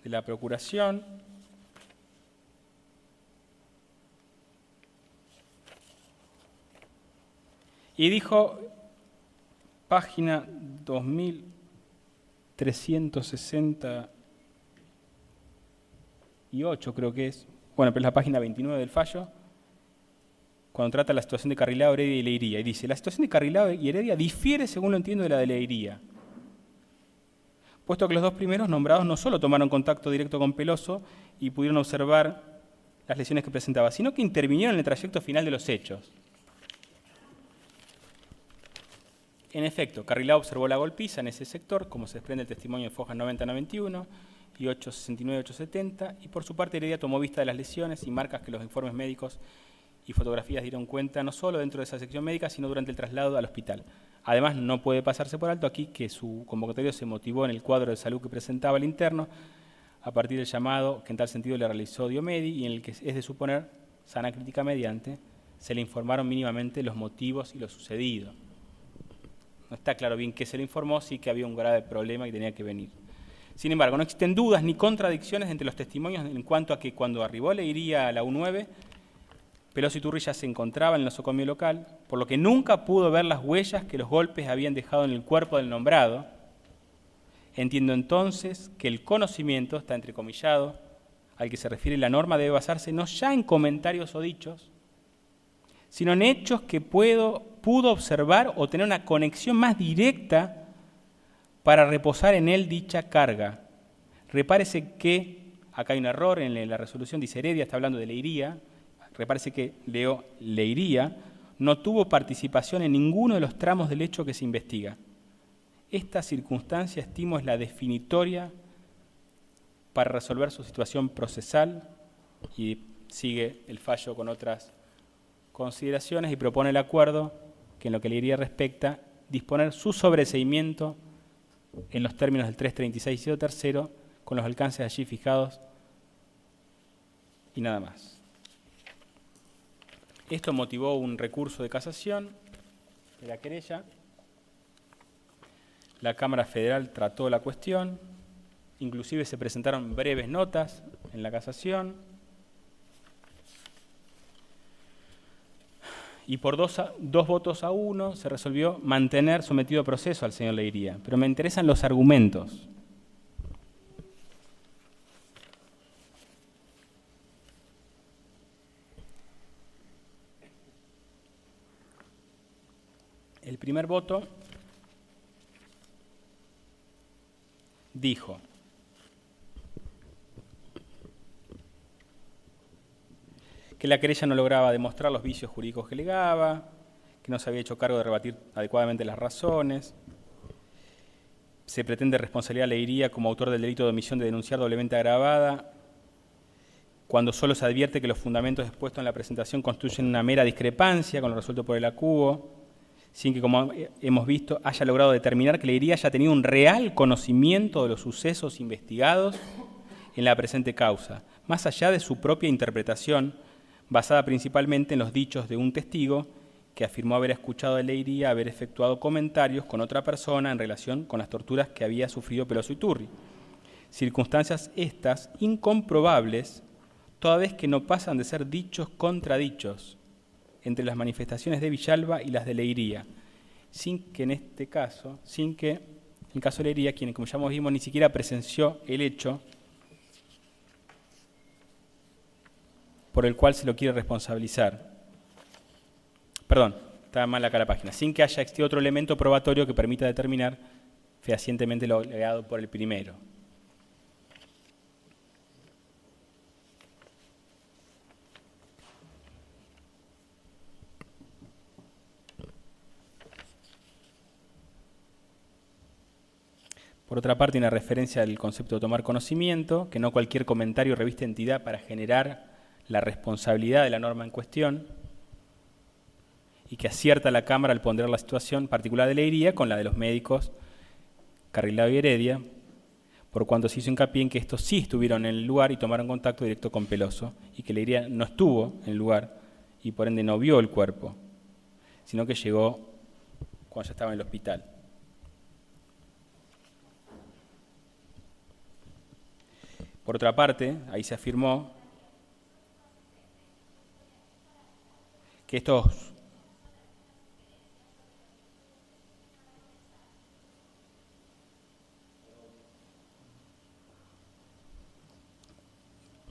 S3: de la procuración, y dijo, página 2368 creo que es, bueno, pero es la página 29 del fallo, cuando trata la situación de Carrilao, Heredia y Leiría, y dice, la situación de Carrilao y Heredia difiere, según lo entiendo, de la de Leiría, puesto que los dos primeros nombrados no solo tomaron contacto directo con Peloso y pudieron observar las lesiones que presentaba, sino que intervinieron en el trayecto final de los hechos. En efecto, Carrilao observó la golpiza en ese sector, como se desprende el testimonio de Fojas 90-91 y 869-870, y por su parte Heredia tomó vista de las lesiones y marcas que los informes médicos y fotografías dieron cuenta no solo dentro de esa sección médica, sino durante el traslado al hospital. Además, no puede pasarse por alto aquí que su convocatorio se motivó en el cuadro de salud que presentaba el interno, a partir del llamado que en tal sentido le realizó Diomedi, y en el que es de suponer, sana crítica mediante, se le informaron mínimamente los motivos y lo sucedido. No está claro bien qué se le informó, sí que había un grave problema y tenía que venir. Sin embargo, no existen dudas ni contradicciones entre los testimonios en cuanto a que cuando arribó Leiría a la U9, Peloso Iturri ya se encontraba en el nosocomio local, por lo que nunca pudo ver las huellas que los golpes habían dejado en el cuerpo del nombrado. Entiendo entonces que el conocimiento, está entrecomillado, al que se refiere la norma debe basarse no ya en comentarios o dichos, sino en hechos que pudo observar o tener una conexión más directa para reposar en él dicha carga. Repárese que, acá hay un error en la resolución, dice Heredia, está hablando de Leiría, repárese que leo Leiría, no tuvo participación en ninguno de los tramos del hecho que se investiga. Esta circunstancia, estimo, es la definitoria para resolver su situación procesal, y sigue el fallo con otras consideraciones y propone el acuerdo que en lo que le iría respecta, disponer su sobreseimiento en los términos del 336 inciso tercero, con los alcances allí fijados y nada más. Esto motivó un recurso de casación de la querella. La Cámara Federal trató la cuestión, inclusive se presentaron breves notas en la casación, y por dos votos a uno se resolvió mantener sometido a proceso al señor Leiría. Pero me interesan los argumentos. El primer voto dijo: que la querella no lograba demostrar los vicios jurídicos que alegaba, que no se había hecho cargo de rebatir adecuadamente las razones, se pretende responsabilizar a Leiría como autor del delito de omisión de denunciar doblemente agravada, cuando solo se advierte que los fundamentos expuestos en la presentación constituyen una mera discrepancia con lo resuelto por el acuo, sin que, como hemos visto, haya logrado determinar que Leiría haya tenido un real conocimiento de los sucesos investigados en la presente causa, más allá de su propia interpretación, basada principalmente en los dichos de un testigo que afirmó haber escuchado de Leiría haber efectuado comentarios con otra persona en relación con las torturas que había sufrido Peloso Iturri. Circunstancias estas incomprobables, toda vez que no pasan de ser dichos contradichos entre las manifestaciones de Villalba y las de Leiría, sin que en el caso de Leiría, quien, como ya vimos, ni siquiera presenció el hecho por el cual se lo quiere responsabilizar. Perdón, está mal acá la página. Sin que haya existido otro elemento probatorio que permita determinar fehacientemente lo alegado por el primero. Por otra parte, una referencia al concepto de tomar conocimiento, que no cualquier comentario reviste entidad para generar la responsabilidad de la norma en cuestión, y que acierta la Cámara al ponderar la situación particular de Leiría con la de los médicos Carrilao y Heredia, por cuanto se hizo hincapié en que estos sí estuvieron en el lugar y tomaron contacto directo con Peloso, y que Leiría no estuvo en el lugar y por ende no vio el cuerpo, sino que llegó cuando ya estaba en el hospital. Por otra parte, ahí se afirmó que estos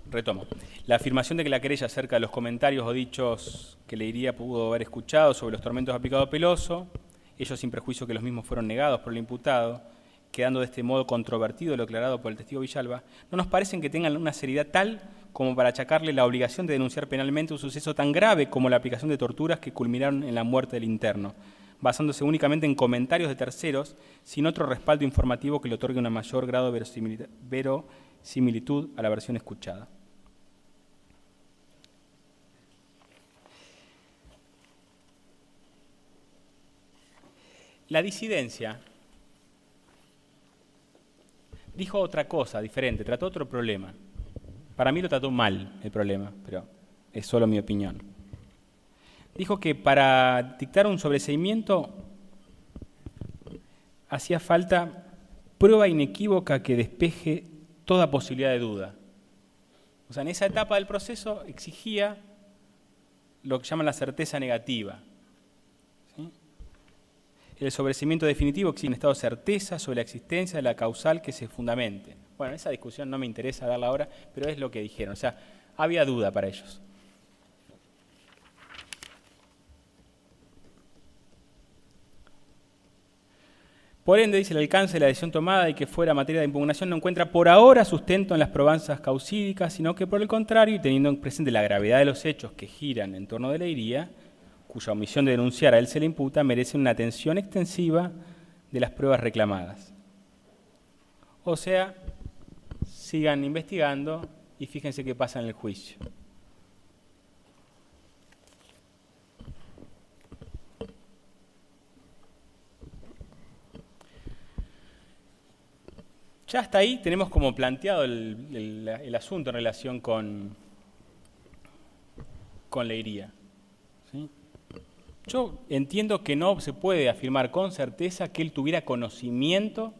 S3: retomo. La afirmación de que la querella acerca de los comentarios o dichos que Leiría pudo haber escuchado sobre los tormentos aplicados a Peloso, ellos sin prejuicio que los mismos fueron negados por el imputado, quedando de este modo controvertido lo aclarado por el testigo Villalba, no nos parecen que tengan una seriedad tal como para achacarle la obligación de denunciar penalmente un suceso tan grave como la aplicación de torturas que culminaron en la muerte del interno, basándose únicamente en comentarios de terceros, sin otro respaldo informativo que le otorgue un mayor grado de verosimilitud a la versión escuchada. La disidencia dijo otra cosa diferente, trató otro problema. Para mí lo trató mal el problema, pero es solo mi opinión. Dijo que para dictar un sobreseimiento hacía falta prueba inequívoca que despeje toda posibilidad de duda. O sea, en esa etapa del proceso exigía lo que llaman la certeza negativa. ¿Sí? El sobreseimiento definitivo exige un estado de certeza sobre la existencia de la causal que se fundamente. Bueno, esa discusión no me interesa darla ahora, pero es lo que dijeron. O sea, había duda para ellos. Por ende, dice, el alcance de la decisión tomada y que fuera materia de impugnación no encuentra por ahora sustento en las probanzas causídicas, sino que por el contrario, y teniendo en presente la gravedad de los hechos que giran en torno de Leiría, cuya omisión de denunciar a él se le imputa, merecen una atención extensiva de las pruebas reclamadas. O sea, sigan investigando y fíjense qué pasa en el juicio. Ya hasta ahí tenemos como planteado el asunto en relación con Leiría. ¿Sí? Yo entiendo que no se puede afirmar con certeza que él tuviera conocimiento,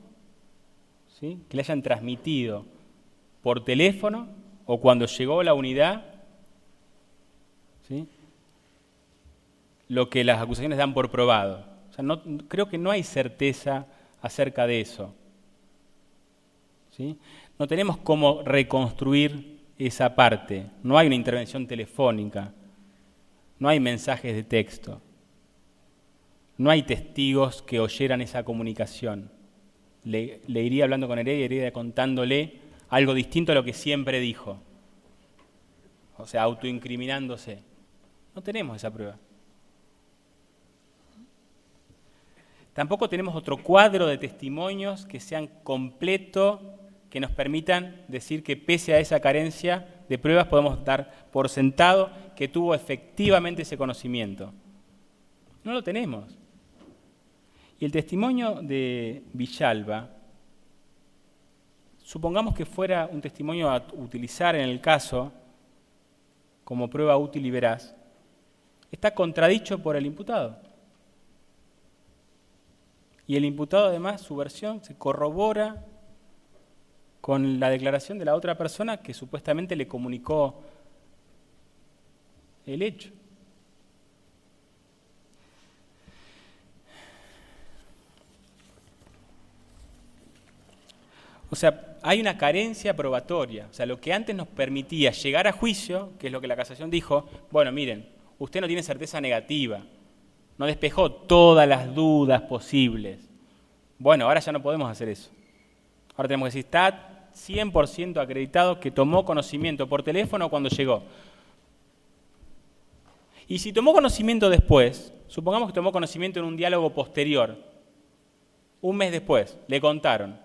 S3: ¿sí?, que le hayan transmitido por teléfono o cuando llegó a la unidad, ¿sí?, lo que las acusaciones dan por probado. O sea, creo que no hay certeza acerca de eso. ¿Sí? No tenemos cómo reconstruir esa parte. No hay una intervención telefónica. No hay mensajes de texto. No hay testigos que oyeran esa comunicación. Le iría hablando con Heredia, Heredia contándole algo distinto a lo que siempre dijo. O sea, autoincriminándose. No tenemos esa prueba. Tampoco tenemos otro cuadro de testimonios que sean completos, que nos permitan decir que pese a esa carencia de pruebas podemos dar por sentado que tuvo efectivamente ese conocimiento. No lo tenemos. Y el testimonio de Villalba, supongamos que fuera un testimonio a utilizar en el caso como prueba útil y veraz, está contradicho por el imputado. Y el imputado además, su versión se corrobora con la declaración de la otra persona que supuestamente le comunicó el hecho. O sea, hay una carencia probatoria. O sea, lo que antes nos permitía llegar a juicio, que es lo que la casación dijo, bueno, miren, usted no tiene certeza negativa, no despejó todas las dudas posibles. Bueno, ahora ya no podemos hacer eso. Ahora tenemos que decir, está 100% acreditado que tomó conocimiento por teléfono cuando llegó. Y si tomó conocimiento después, supongamos que tomó conocimiento en un diálogo posterior, un mes después, le contaron,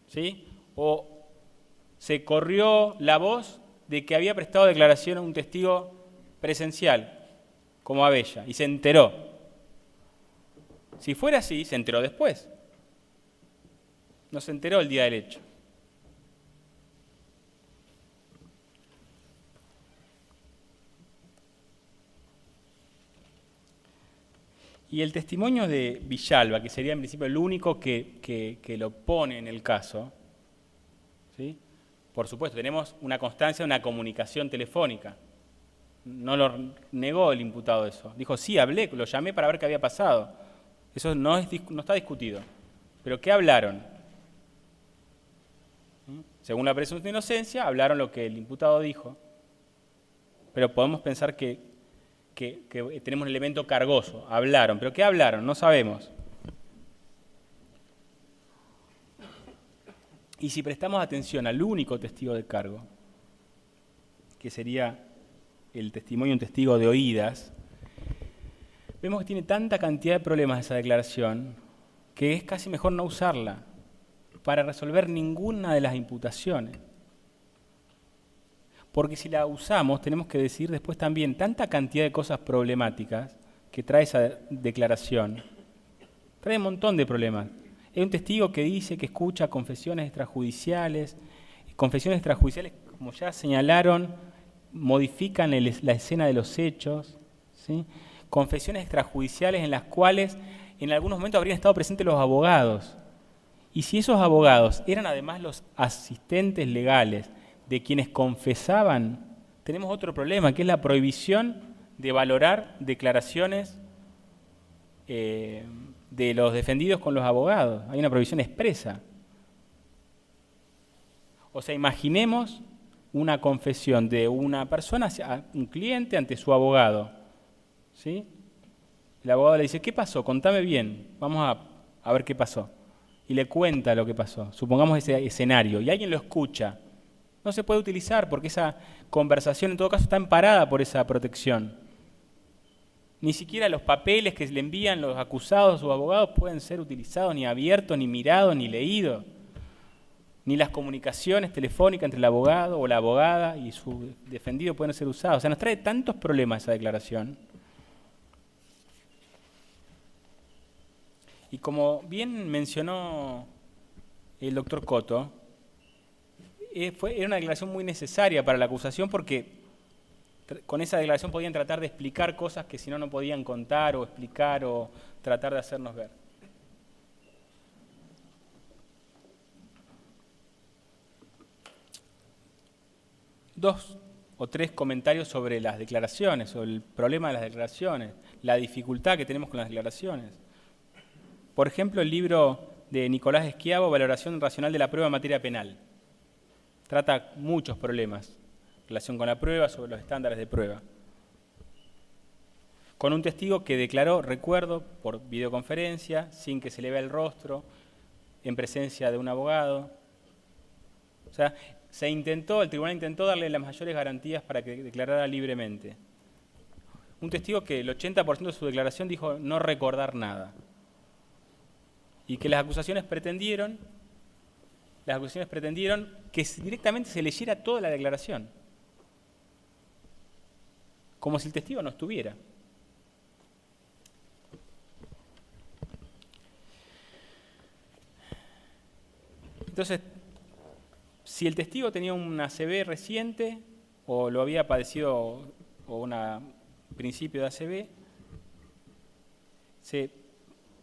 S3: ¿sí? O se corrió la voz de que había prestado declaración a un testigo presencial, como Abella, y se enteró. Si fuera así, se enteró después. No se enteró el día del hecho. Y el testimonio de Villalba, que sería en principio el único que lo pone en el caso, ¿sí? Por supuesto, tenemos una constancia de una comunicación telefónica. No lo negó el imputado eso. Dijo, sí, hablé, lo llamé para ver qué había pasado. Eso no está discutido. ¿Pero qué hablaron? Según la presunción de inocencia, hablaron lo que el imputado dijo, pero podemos pensar que tenemos un elemento cargoso. Hablaron, pero ¿qué hablaron? No sabemos. Y si prestamos atención al único testigo de cargo, que sería el testimonio de un testigo de oídas, vemos que tiene tanta cantidad de problemas esa declaración que es casi mejor no usarla para resolver ninguna de las imputaciones. Porque si la usamos, tenemos que decir después también tanta cantidad de cosas problemáticas que trae esa declaración. Trae un montón de problemas. Hay un testigo que dice que escucha confesiones extrajudiciales. Confesiones extrajudiciales, como ya señalaron, modifican la escena de los hechos, ¿sí? Confesiones extrajudiciales en las cuales en algunos momentos habrían estado presentes los abogados. Y si esos abogados eran además los asistentes legales de quienes confesaban, tenemos otro problema, que es la prohibición de valorar declaraciones de los defendidos con los abogados. Hay una prohibición expresa. O sea, imaginemos una confesión de una persona hacia un cliente ante su abogado, ¿sí? El abogado le dice, ¿qué pasó? Contame bien, vamos a ver qué pasó. Y le cuenta lo que pasó. Supongamos ese escenario, y alguien lo escucha. No se puede utilizar porque esa conversación en todo caso está amparada por esa protección. Ni siquiera los papeles que le envían los acusados o abogados pueden ser utilizados, ni abiertos, ni mirados, ni leídos. Ni las comunicaciones telefónicas entre el abogado o la abogada y su defendido pueden ser usadas. O sea, nos trae tantos problemas esa declaración. Y como bien mencionó el doctor Cotto, era una declaración muy necesaria para la acusación porque con esa declaración podían tratar de explicar cosas que si no, no podían contar o explicar o tratar de hacernos ver. Dos o tres comentarios sobre las declaraciones, sobre el problema de las declaraciones, la dificultad que tenemos con las declaraciones. Por ejemplo, el libro de Nicolás Schiavo, Valoración racional de la prueba en materia penal. Trata muchos problemas en relación con la prueba, sobre los estándares de prueba. Con un testigo que declaró, recuerdo, por videoconferencia, sin que se le vea el rostro, en presencia de un abogado. O sea, el tribunal intentó darle las mayores garantías para que declarara libremente. Un testigo que el 80% de su declaración dijo no recordar nada. Y que las acusaciones pretendieron que directamente se leyera toda la declaración. Como si el testigo no estuviera. Entonces, si el testigo tenía una ACV reciente o lo había padecido o un principio de ACV, se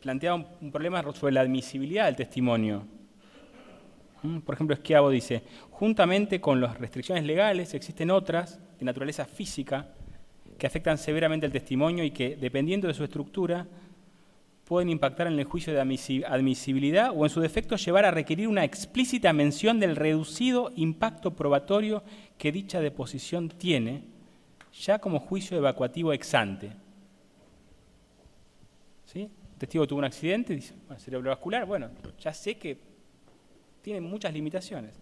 S3: planteaba un problema sobre la admisibilidad del testimonio. Por ejemplo, Schiavo dice, juntamente con las restricciones legales existen otras de naturaleza física que afectan severamente el testimonio y que, dependiendo de su estructura, pueden impactar en el juicio de admisibilidad o en su defecto llevar a requerir una explícita mención del reducido impacto probatorio que dicha deposición tiene, ya como juicio evacuativo ex ante. ¿Sí? El testigo tuvo un accidente, dice, cerebrovascular, bueno, ya sé que tiene muchas limitaciones.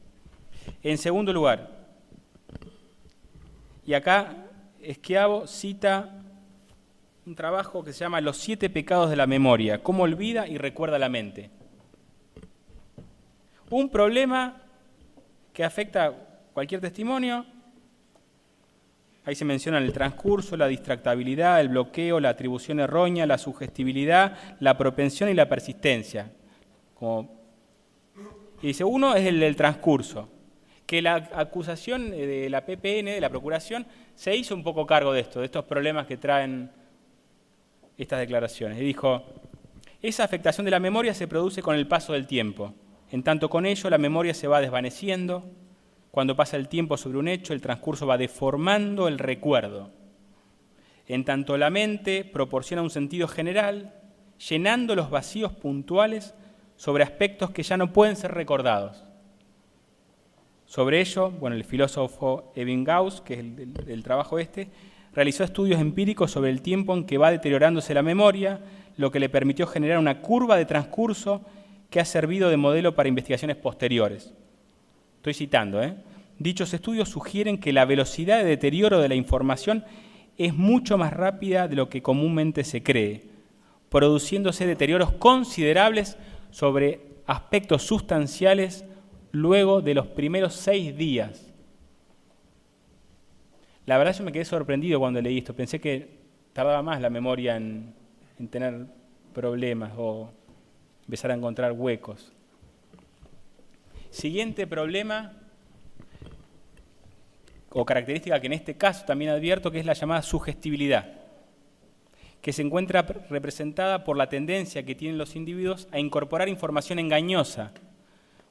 S3: En segundo lugar, y acá Schiavo cita un trabajo que se llama Los 7 pecados de la memoria, cómo olvida y recuerda la mente. Un problema que afecta a cualquier testimonio, ahí se mencionan el transcurso, la distractabilidad, el bloqueo, la atribución errónea, la sugestibilidad, la propensión y la persistencia. Y dice, uno es el del transcurso, que la acusación de la PPN, de la Procuración, se hizo un poco cargo de estos problemas que traen estas declaraciones. Y dijo, esa afectación de la memoria se produce con el paso del tiempo. En tanto con ello, la memoria se va desvaneciendo. Cuando pasa el tiempo sobre un hecho, el transcurso va deformando el recuerdo. En tanto la mente proporciona un sentido general, llenando los vacíos puntuales sobre aspectos que ya no pueden ser recordados. Sobre ello, bueno, el filósofo Ebbinghaus, que es el trabajo realizó estudios empíricos sobre el tiempo en que va deteriorándose la memoria, lo que le permitió generar una curva de transcurso que ha servido de modelo para investigaciones posteriores. Estoy citando, Dichos estudios sugieren que la velocidad de deterioro de la información es mucho más rápida de lo que comúnmente se cree, produciéndose deterioros considerables sobre aspectos sustanciales luego de los primeros 6 días. La verdad yo me quedé sorprendido cuando leí esto, pensé que tardaba más la memoria en tener problemas o empezar a encontrar huecos. Siguiente problema o característica que en este caso también advierto, que es la llamada sugestibilidad, que se encuentra representada por la tendencia que tienen los individuos a incorporar información engañosa,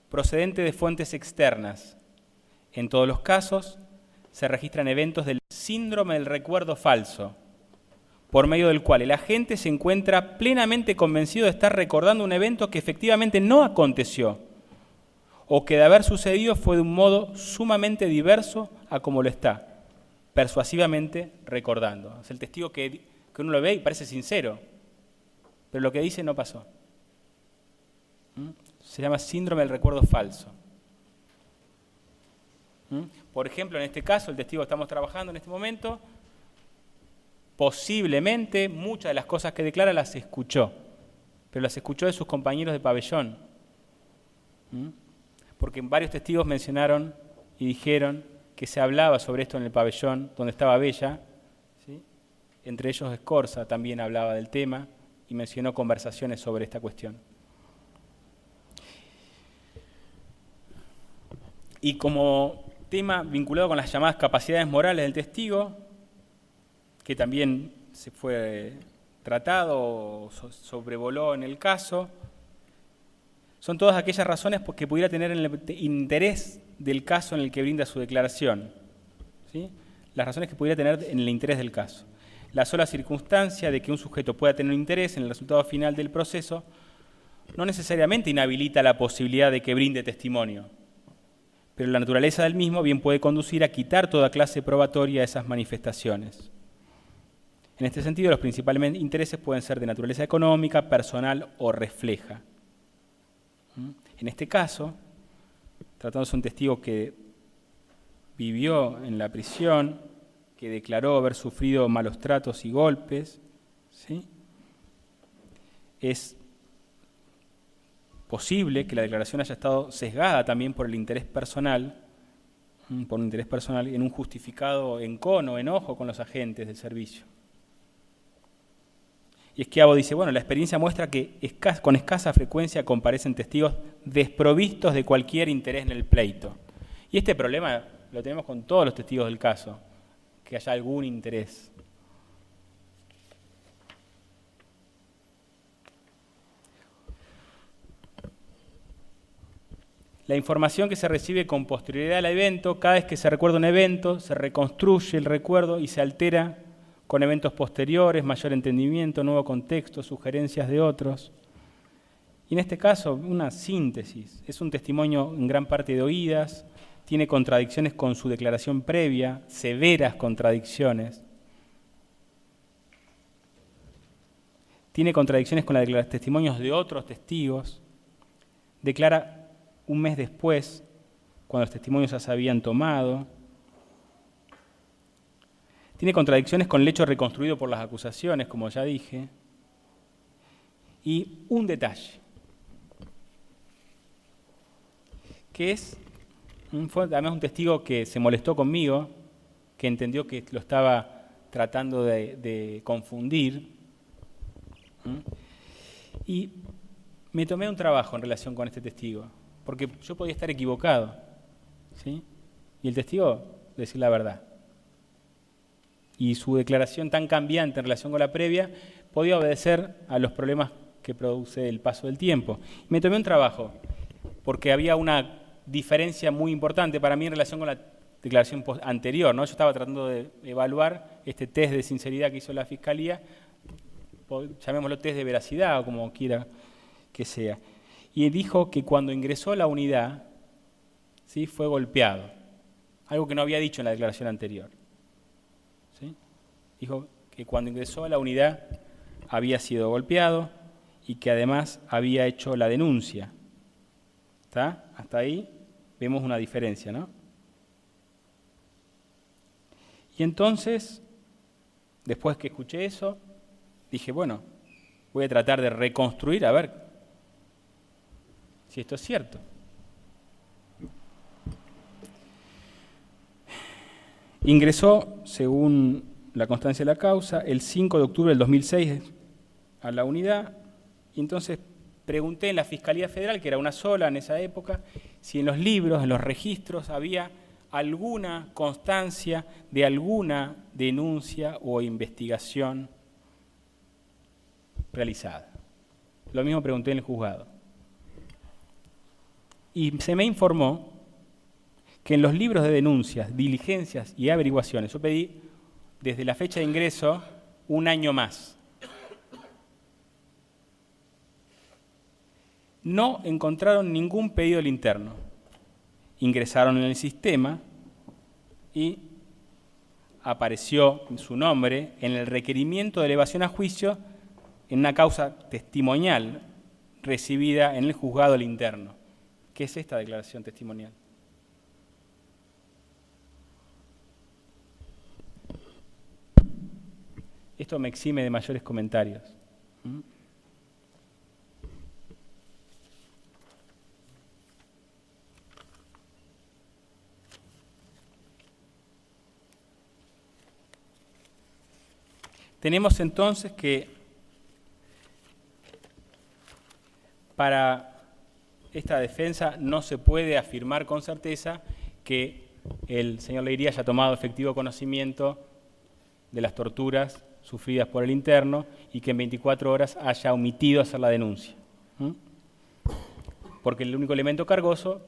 S3: procedente de fuentes externas. En todos los casos, se registran eventos del síndrome del recuerdo falso, por medio del cual el agente se encuentra plenamente convencido de estar recordando un evento que efectivamente no aconteció, o que de haber sucedido fue de un modo sumamente diverso a como lo está, persuasivamente recordando. Es el testigo que uno lo ve y parece sincero, pero lo que dice no pasó. Se llama síndrome del recuerdo falso. Por ejemplo, en este caso, el testigo que estamos trabajando en este momento posiblemente muchas de las cosas que declara las escuchó, pero las escuchó de sus compañeros de pabellón. Porque varios testigos mencionaron y dijeron que se hablaba sobre esto en el pabellón donde estaba Bella, ¿sí? Entre ellos Scorza también hablaba del tema y mencionó conversaciones sobre esta cuestión. Y como tema vinculado con las llamadas capacidades morales del testigo, que también se fue tratado o sobrevoló en el caso, son todas aquellas razones que pudiera tener en el interés del caso en el que brinda su declaración, ¿sí? Las razones que pudiera tener en el interés del caso. La sola circunstancia de que un sujeto pueda tener un interés en el resultado final del proceso no necesariamente inhabilita la posibilidad de que brinde testimonio, pero la naturaleza del mismo bien puede conducir a quitar toda clase probatoria a esas manifestaciones. En este sentido, los principales intereses pueden ser de naturaleza económica, personal o refleja. En este caso, tratándose de un testigo que vivió en la prisión, que declaró haber sufrido malos tratos y golpes, ¿sí? Es posible que la declaración haya estado sesgada también por el interés personal, en un justificado encono, enojo con los agentes del servicio. Y Schiavo dice, bueno, la experiencia muestra que con escasa frecuencia comparecen testigos desprovistos de cualquier interés en el pleito. Y este problema lo tenemos con todos los testigos del caso, que haya algún interés. La información que se recibe con posterioridad al evento, cada vez que se recuerda un evento, se reconstruye el recuerdo y se altera con eventos posteriores, mayor entendimiento, nuevo contexto, sugerencias de otros. Y en este caso, una síntesis. Es un testimonio en gran parte de oídas, tiene contradicciones con su declaración previa, severas contradicciones. Tiene contradicciones con los testimonios de otros testigos. Declara un mes después, cuando los testimonios ya se habían tomado. Tiene contradicciones con el hecho reconstruido por las acusaciones, como ya dije. Y un detalle, que fue además un testigo que se molestó conmigo, que entendió que lo estaba tratando de confundir. Y me tomé un trabajo en relación con este testigo, porque yo podía estar equivocado, ¿sí? Y el testigo decir la verdad. Y su declaración tan cambiante en relación con la previa podía obedecer a los problemas que produce el paso del tiempo. Y me tomé un trabajo, porque había una diferencia muy importante para mí en relación con la declaración anterior, ¿no? Yo estaba tratando de evaluar este test de sinceridad que hizo la Fiscalía, llamémoslo test de veracidad o como quiera que sea. Y dijo que cuando ingresó a la unidad, ¿sí?, fue golpeado, algo que no había dicho en la declaración anterior. ¿Sí? Dijo que cuando ingresó a la unidad había sido golpeado y que además había hecho la denuncia. ¿Está? Hasta ahí vemos una diferencia, ¿no? Y entonces, después que escuché eso, dije, bueno, voy a tratar de reconstruir a ver si esto es cierto. Ingresó, según la constancia de la causa, el 5 de octubre del 2006 a la unidad, y entonces pregunté en la Fiscalía Federal, que era una sola en esa época, si en los libros, en los registros, había alguna constancia de alguna denuncia o investigación realizada. Lo mismo pregunté en el juzgado. Y se me informó que en los libros de denuncias, diligencias y averiguaciones, yo pedí desde la fecha de ingreso un año más. No encontraron ningún pedido del interno. Ingresaron en el sistema y apareció su nombre en el requerimiento de elevación a juicio en una causa testimonial recibida en el juzgado del interno. ¿Qué es esta declaración testimonial? Esto me exime de mayores comentarios. Tenemos entonces que para esta defensa no se puede afirmar con certeza que el señor Leiría haya tomado efectivo conocimiento de las torturas sufridas por el interno y que en 24 horas haya omitido hacer la denuncia. Porque el único elemento cargoso,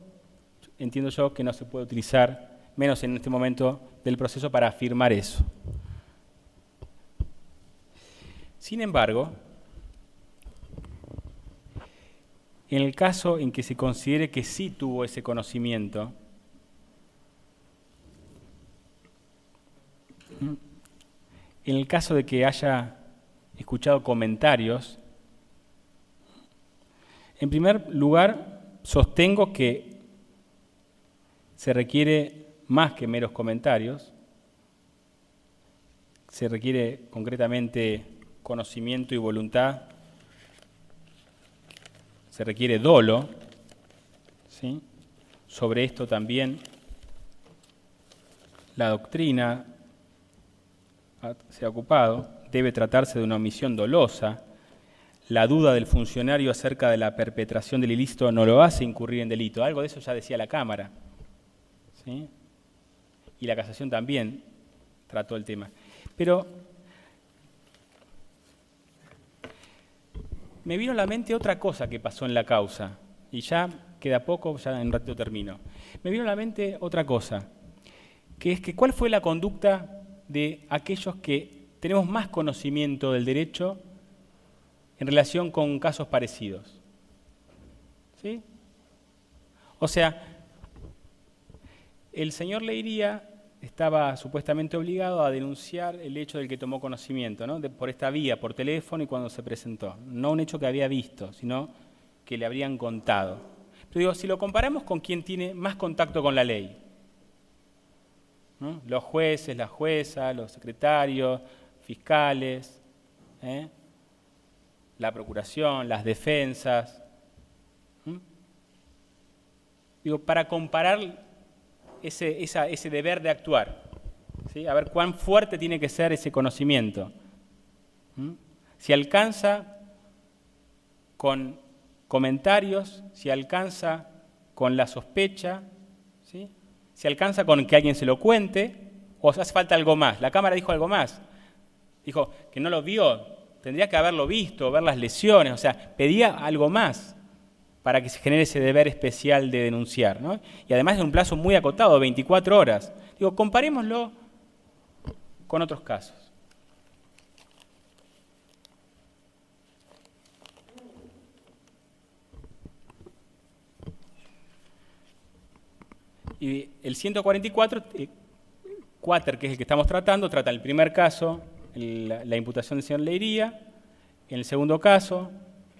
S3: entiendo yo, que no se puede utilizar, menos en este momento del proceso, para afirmar eso. Sin embargo, en el caso en que se considere que sí tuvo ese conocimiento, en el caso de que haya escuchado comentarios, en primer lugar, sostengo que se requiere más que meros comentarios, se requiere concretamente conocimiento y voluntad, se requiere dolo, ¿sí? Sobre esto también la doctrina se ha ocupado. Debe tratarse de una omisión dolosa. La duda del funcionario acerca de la perpetración del ilícito no lo hace incurrir en delito. Algo de eso ya decía la Cámara, ¿sí? Y la Casación también trató el tema. Pero me vino a la mente otra cosa que pasó en la causa, y ya queda poco, ya en un ratito termino. Me vino a la mente otra cosa, que es que ¿cuál fue la conducta de aquellos que tenemos más conocimiento del derecho en relación con casos parecidos? ¿Sí? O sea, el señor Leiría estaba supuestamente obligado a denunciar el hecho del que tomó conocimiento, ¿no? Por esta vía, por teléfono y cuando se presentó. No un hecho que había visto, sino que le habrían contado. Pero digo, si lo comparamos con quien tiene más contacto con la ley, ¿no? Los jueces, las juezas, los secretarios, fiscales, la procuración, las defensas. Digo, para comparar ese deber de actuar, ¿sí? A ver cuán fuerte tiene que ser ese conocimiento. Si alcanza con comentarios, si alcanza con la sospecha, ¿sí? Si alcanza con que alguien se lo cuente, o hace falta algo más. La Cámara dijo algo más. Dijo que no lo vio, tendría que haberlo visto, ver las lesiones, o sea, pedía algo más para que se genere ese deber especial de denunciar, ¿no? Y además en un plazo muy acotado, 24 horas. Digo, comparémoslo con otros casos. Y el 144, Quater, que es el que estamos tratando, trata el primer caso, la imputación del señor Leiría, en el segundo caso,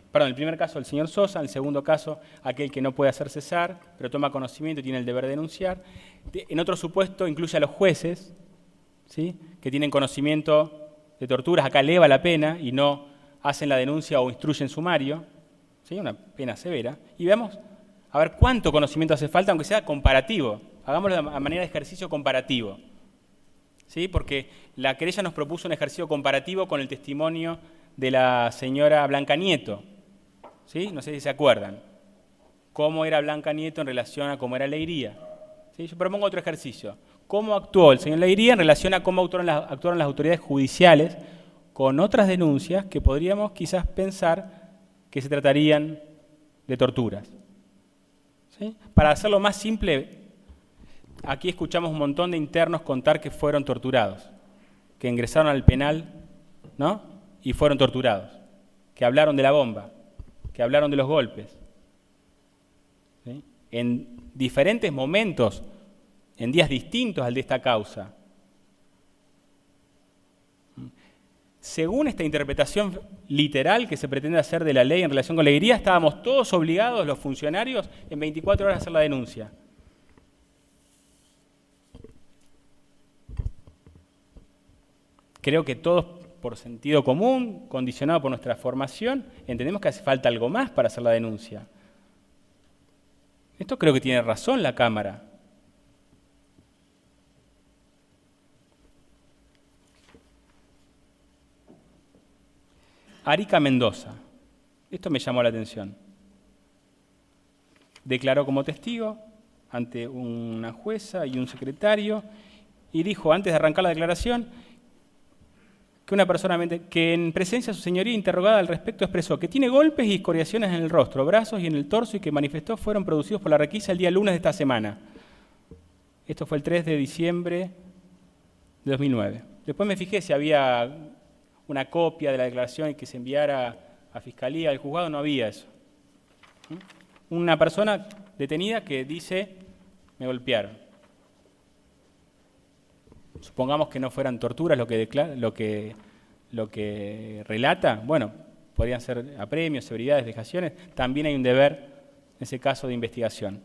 S3: perdón, el primer caso el señor Sosa, en el segundo caso aquel que no puede hacer cesar, pero toma conocimiento y tiene el deber de denunciar. En otro supuesto incluye a los jueces, ¿sí? Que tienen conocimiento de torturas, acá eleva la pena y no hacen la denuncia o instruyen sumario, ¿sí? Una pena severa. Y veamos a ver cuánto conocimiento hace falta, aunque sea comparativo. Hagámoslo a manera de ejercicio comparativo, ¿sí? Porque la querella nos propuso un ejercicio comparativo con el testimonio de la señora Blanca Nieto, ¿sí? No sé si se acuerdan cómo era Blanca Nieto en relación a cómo era Leiría, ¿sí? Yo propongo otro ejercicio. ¿Cómo actuó el señor Leiría en relación a cómo actuaron las autoridades judiciales con otras denuncias que podríamos quizás pensar que se tratarían de torturas? ¿Sí? Para hacerlo más simple, aquí escuchamos un montón de internos contar que fueron torturados, que ingresaron al penal, ¿no? Y fueron torturados, que hablaron de la bomba, que hablaron de los golpes, ¿sí? En diferentes momentos, en días distintos al de esta causa. Según esta interpretación literal que se pretende hacer de la ley en relación con la Leiría, estábamos todos obligados, los funcionarios, en 24 horas a hacer la denuncia. Creo que todos por sentido común, condicionado por nuestra formación, entendemos que hace falta algo más para hacer la denuncia. Esto creo que tiene razón la Cámara. Arica Mendoza. Esto me llamó la atención. Declaró como testigo ante una jueza y un secretario y dijo, antes de arrancar la declaración, que una persona que en presencia de su señoría interrogada al respecto expresó que tiene golpes y escoriaciones en el rostro, brazos y en el torso y que manifestó fueron producidos por la requisa el día lunes de esta semana. Esto fue el 3 de diciembre de 2009. Después me fijé si había una copia de la declaración y que se enviara a Fiscalía, al juzgado, no había eso. Una persona detenida que dice, me golpearon. Supongamos que no fueran torturas lo que relata, bueno, podrían ser apremios, severidades, vejaciones, también hay un deber, en ese caso, de investigación.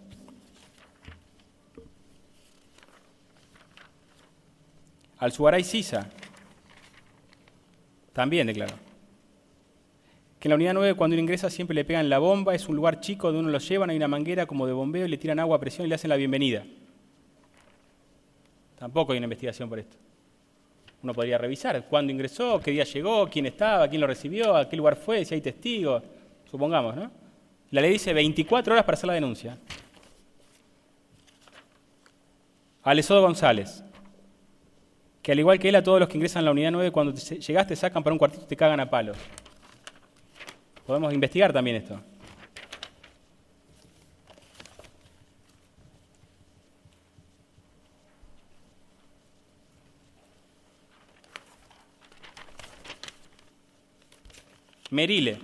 S3: Alzugaray Sisa también declaró que en la unidad 9 cuando uno ingresa siempre le pegan la bomba, es un lugar chico donde uno lo llevan, hay una manguera como de bombeo y le tiran agua a presión y le hacen la bienvenida. Tampoco hay una investigación por esto. Uno podría revisar cuándo ingresó, qué día llegó, quién estaba, quién lo recibió, a qué lugar fue, si hay testigos, supongamos, ¿no? La ley dice 24 horas para hacer la denuncia. Alesodo González, que al igual que él, a todos los que ingresan a la unidad 9, cuando llegás te sacan para un cuartito y te cagan a palos. Podemos investigar también esto. Merile.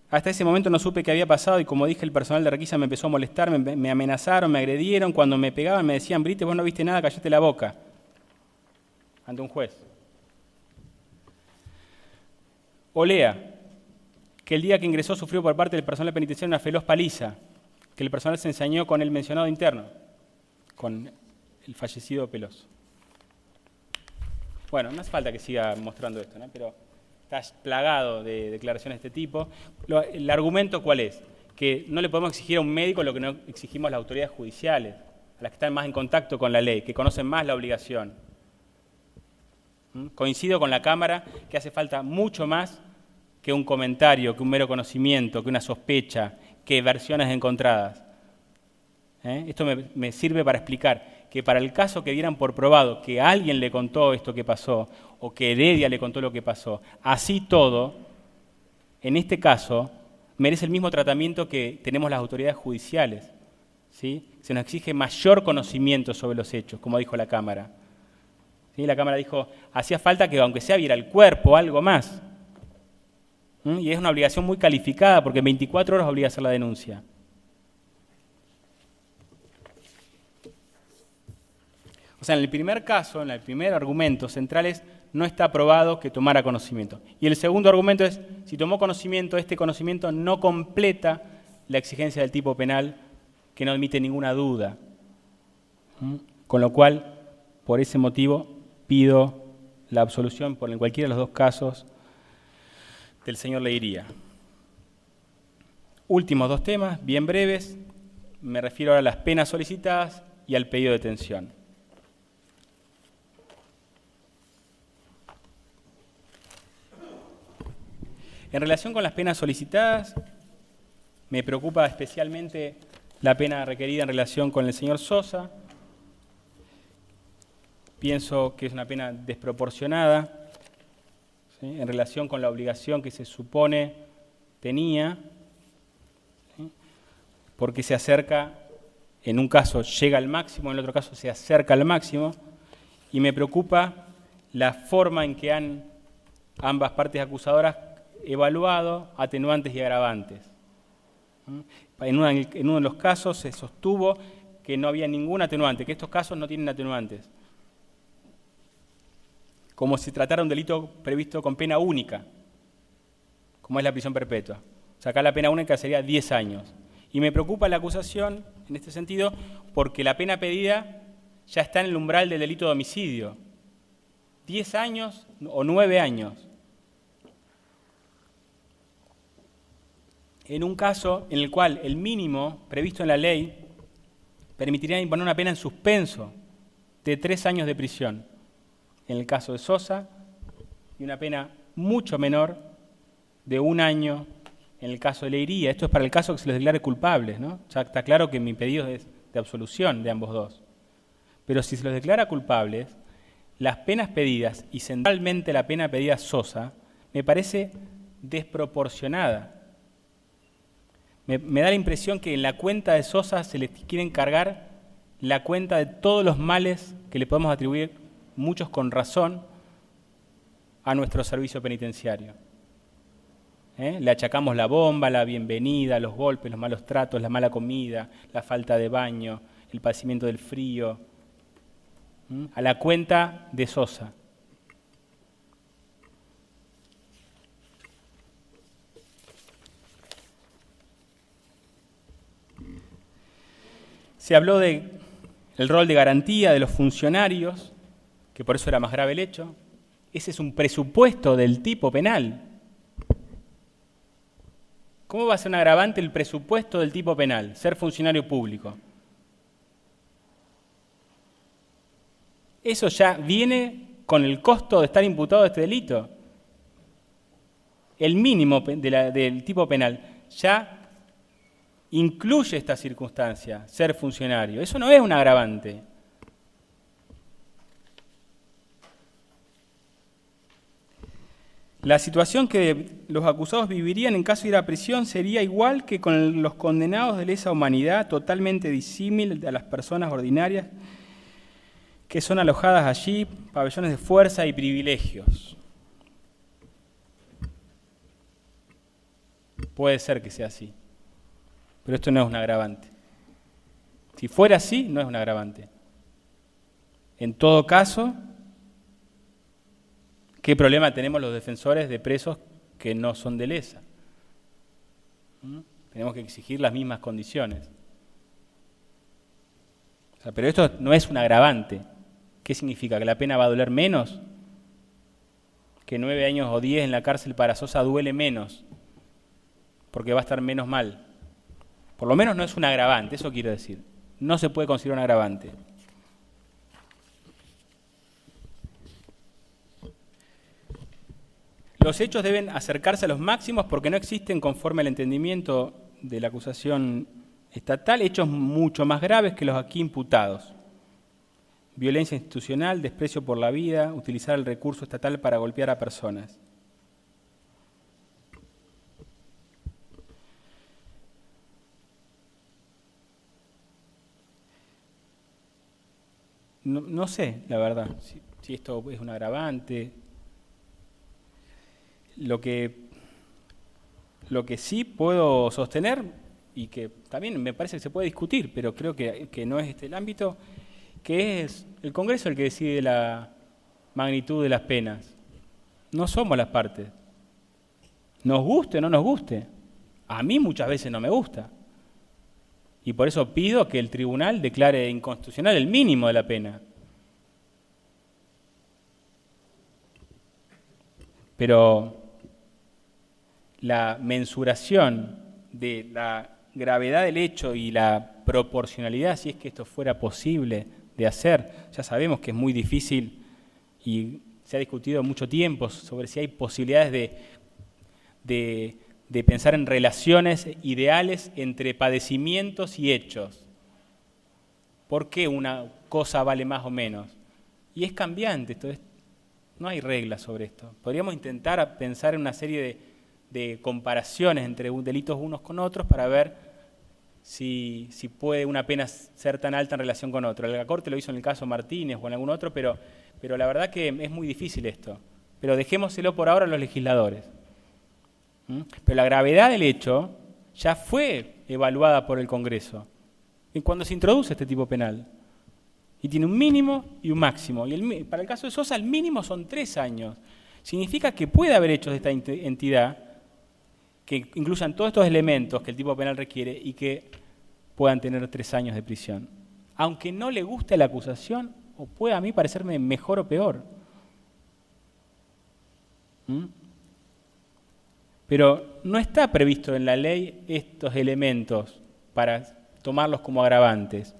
S3: Hasta ese momento no supe qué había pasado y como dije, el personal de requisa me empezó a molestar, me amenazaron, me agredieron, cuando me pegaban me decían, Brite, vos no viste nada, callate la boca. Ante un juez. Olea, que el día que ingresó sufrió por parte del personal penitenciario una feroz paliza, que el personal se ensañó con el mencionado interno, con el fallecido Peloso. Bueno, no hace falta que siga mostrando esto, ¿no? Pero está plagado de declaraciones de este tipo. ¿El argumento cuál es? Que no le podemos exigir a un médico lo que no exigimos a las autoridades judiciales, a las que están más en contacto con la ley, que conocen más la obligación. Coincido con la Cámara que hace falta mucho más que un comentario, que un mero conocimiento, que una sospecha, que versiones encontradas. Esto me sirve para explicar que para el caso que dieran por probado que alguien le contó esto que pasó o que Heredia le contó lo que pasó, así todo, en este caso, merece el mismo tratamiento que tenemos las autoridades judiciales. ¿Sí? Se nos exige mayor conocimiento sobre los hechos, como dijo la Cámara. ¿Sí? La Cámara dijo, hacía falta que aunque sea viera el cuerpo, algo más. Y es una obligación muy calificada porque en 24 horas obliga a hacer la denuncia. O sea, en el primer caso, en el primer argumento central es, no está probado que tomara conocimiento. Y el segundo argumento es, si tomó conocimiento, este conocimiento no completa la exigencia del tipo penal que no admite ninguna duda. Con lo cual, por ese motivo, pido la absolución por en cualquiera de los dos casos del señor Leiría. Últimos dos temas, bien breves. Me refiero ahora a las penas solicitadas y al pedido de detención. En relación con las penas solicitadas, me preocupa especialmente la pena requerida en relación con el señor Sosa. Pienso que es una pena desproporcionada, ¿sí? En relación con la obligación que se supone tenía, ¿sí? Porque se acerca, en un caso llega al máximo, en el otro caso se acerca al máximo, y me preocupa la forma en que han ambas partes acusadoras evaluado atenuantes y agravantes. En uno de los casos se sostuvo que no había ningún atenuante, que estos casos no tienen atenuantes. Como si tratara un delito previsto con pena única, como es la prisión perpetua. O sea, acá la pena única sería 10 años. Y me preocupa la acusación, en este sentido, porque la pena pedida ya está en el umbral del delito de homicidio. 10 años o 9 años. En un caso en el cual el mínimo previsto en la ley permitiría imponer una pena en suspenso de 3 años de prisión. En el caso de Sosa, y una pena mucho menor de 1 año en el caso de Leiría. Esto es para el caso que se les declare culpables, ¿no? Ya está claro que mi pedido es de absolución de ambos dos. Pero si se los declara culpables, las penas pedidas, y centralmente la pena pedida a Sosa, me parece desproporcionada. Me da la impresión que en la cuenta de Sosa se le quieren cargar la cuenta de todos los males que le podemos atribuir, muchos con razón, a nuestro servicio penitenciario. Le achacamos la bomba, la bienvenida, los golpes, los malos tratos, la mala comida, la falta de baño, el padecimiento del frío, a la cuenta de Sosa. Se habló del rol de garantía de los funcionarios, que por eso era más grave el hecho. Ese es un presupuesto del tipo penal. ¿Cómo va a ser un agravante el presupuesto del tipo penal? Ser funcionario público. Eso ya viene con el costo de estar imputado de este delito. El mínimo del tipo penal ya incluye esta circunstancia, ser funcionario. Eso no es un agravante. La situación que los acusados vivirían en caso de ir a prisión sería igual que con los condenados de lesa humanidad, totalmente disímil a las personas ordinarias que son alojadas allí, pabellones de fuerza y privilegios. Puede ser que sea así, pero esto no es un agravante. Si fuera así, no es un agravante. En todo caso, ¿qué problema tenemos los defensores de presos que no son de lesa? Tenemos que exigir las mismas condiciones. Pero esto no es un agravante. ¿Qué significa? ¿Que la pena va a doler menos? ¿Que 9 años o 10 en la cárcel para Sosa duele menos? Porque va a estar menos mal. Por lo menos no es un agravante, eso quiero decir. No se puede considerar un agravante. Los hechos deben acercarse a los máximos porque no existen, conforme al entendimiento de la acusación estatal, hechos mucho más graves que los aquí imputados. Violencia institucional, desprecio por la vida, utilizar el recurso estatal para golpear a personas. No sé, la verdad, si esto es un agravante. Lo que sí puedo sostener, y que también me parece que se puede discutir, pero creo que no es este el ámbito, que es el Congreso el que decide la magnitud de las penas. No somos las partes. Nos guste o no nos guste. A mí muchas veces no me gusta. Y por eso pido que el tribunal declare inconstitucional el mínimo de la pena. Pero la mensuración de la gravedad del hecho y la proporcionalidad, si es que esto fuera posible de hacer, ya sabemos que es muy difícil y se ha discutido mucho tiempo sobre si hay posibilidades de pensar en relaciones ideales entre padecimientos y hechos. ¿Por qué una cosa vale más o menos? Y es cambiante, no hay reglas sobre esto. Podríamos intentar pensar en una serie de comparaciones entre delitos unos con otros para ver si puede una pena ser tan alta en relación con otra. La Corte lo hizo en el caso Martínez o en algún otro, pero la verdad que es muy difícil esto. Pero dejémoselo por ahora a los legisladores. Pero la gravedad del hecho ya fue evaluada por el Congreso cuando se introduce este tipo penal. Y tiene un mínimo y un máximo. Y para el caso de Sosa, el mínimo son 3 años. Significa que puede haber hechos de esta entidad que incluyan todos estos elementos que el tipo penal requiere y que puedan tener 3 años de prisión. aunque no le guste la acusación, o pueda a mí parecerme mejor o peor. Pero no está previsto en la ley estos elementos para tomarlos como agravantes.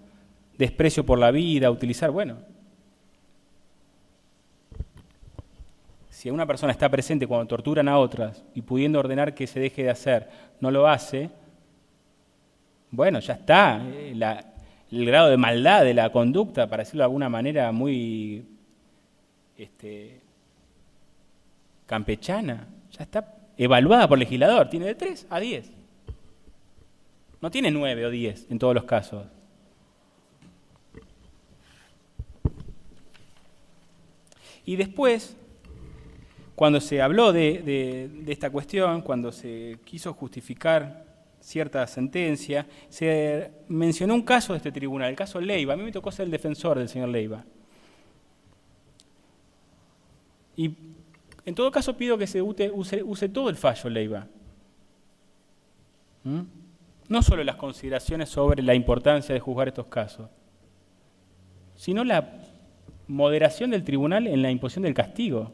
S3: Desprecio por la vida, utilizar, bueno. Si una persona está presente cuando torturan a otras y pudiendo ordenar que se deje de hacer, no lo hace, bueno, ya está. El grado de maldad de la conducta, para decirlo de alguna manera muy campechana, ya está evaluada por el legislador, tiene de 3 a 10. No tiene 9 o 10 en todos los casos. Y después, cuando se habló de esta cuestión, cuando se quiso justificar cierta sentencia, se mencionó un caso de este tribunal, el caso Leiva. A mí me tocó ser el defensor del señor Leiva. Y en todo caso pido que se use todo el fallo Leiva. No solo las consideraciones sobre la importancia de juzgar estos casos, sino la moderación del tribunal en la imposición del castigo.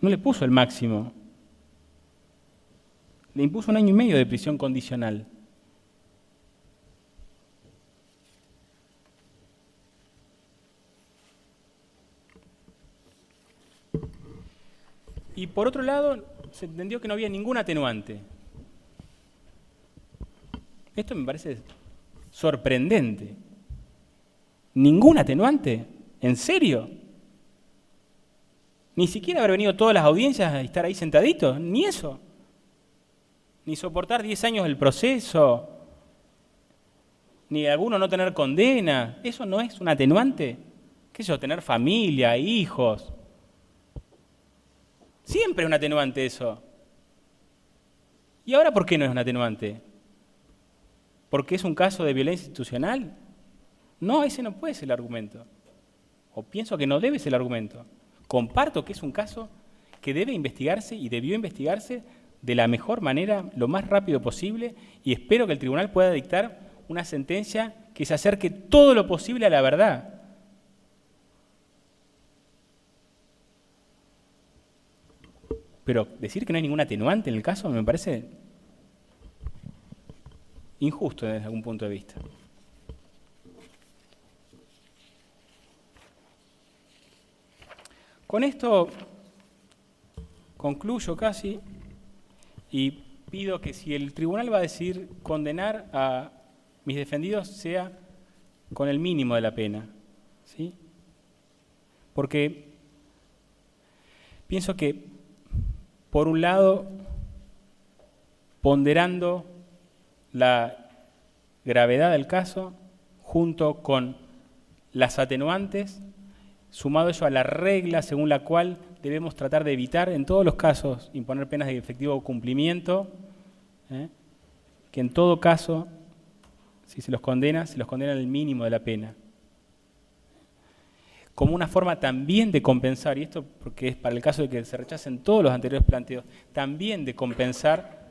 S3: No le puso el máximo. Le impuso 1 año y medio de prisión condicional. Y por otro lado, se entendió que no había ningún atenuante. Esto me parece sorprendente. ¿Ningún atenuante? ¿En serio? Ni siquiera haber venido todas las audiencias a estar ahí sentaditos, ni eso. Ni soportar 10 años del proceso, ni alguno no tener condena. ¿Eso no es un atenuante? ¿Qué es eso? Tener familia, hijos. Siempre es un atenuante eso. ¿Y ahora por qué no es un atenuante? ¿Porque es un caso de violencia institucional? No, ese no puede ser el argumento. O pienso que no debe ser el argumento. Comparto que es un caso que debe investigarse y debió investigarse de la mejor manera, lo más rápido posible, y espero que el tribunal pueda dictar una sentencia que se acerque todo lo posible a la verdad. Pero decir que no hay ningún atenuante en el caso me parece injusto desde algún punto de vista. Con esto concluyo casi y pido que si el tribunal va a decidir condenar a mis defendidos sea con el mínimo de la pena, ¿sí? Porque pienso que, por un lado, ponderando la gravedad del caso junto con las atenuantes, sumado ello a la regla según la cual debemos tratar de evitar en todos los casos imponer penas de efectivo cumplimiento, que en todo caso, si se los condena el mínimo de la pena. Como una forma también de compensar, y esto porque es para el caso de que se rechacen todos los anteriores planteos, también de compensar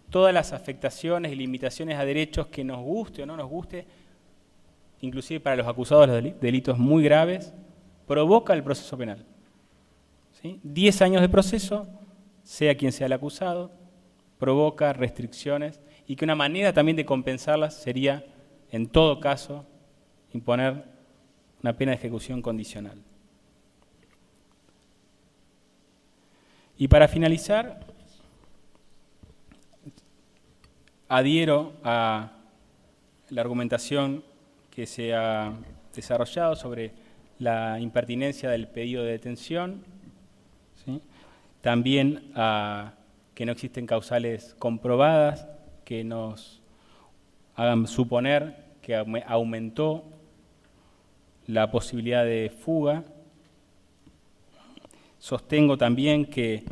S3: todas las afectaciones y limitaciones a derechos que nos guste o no nos guste, inclusive para los acusados de los delitos muy graves, provoca el proceso penal. ¿Sí? 10 años de proceso, sea quien sea el acusado, provoca restricciones y que una manera también de compensarlas sería, en todo caso, imponer una pena de ejecución condicional. Y para finalizar, adhiero a la argumentación que se ha desarrollado sobre la impertinencia del pedido de detención, ¿sí? También a que no existen causales comprobadas que nos hagan suponer que aumentó la posibilidad de fuga. Sostengo también que,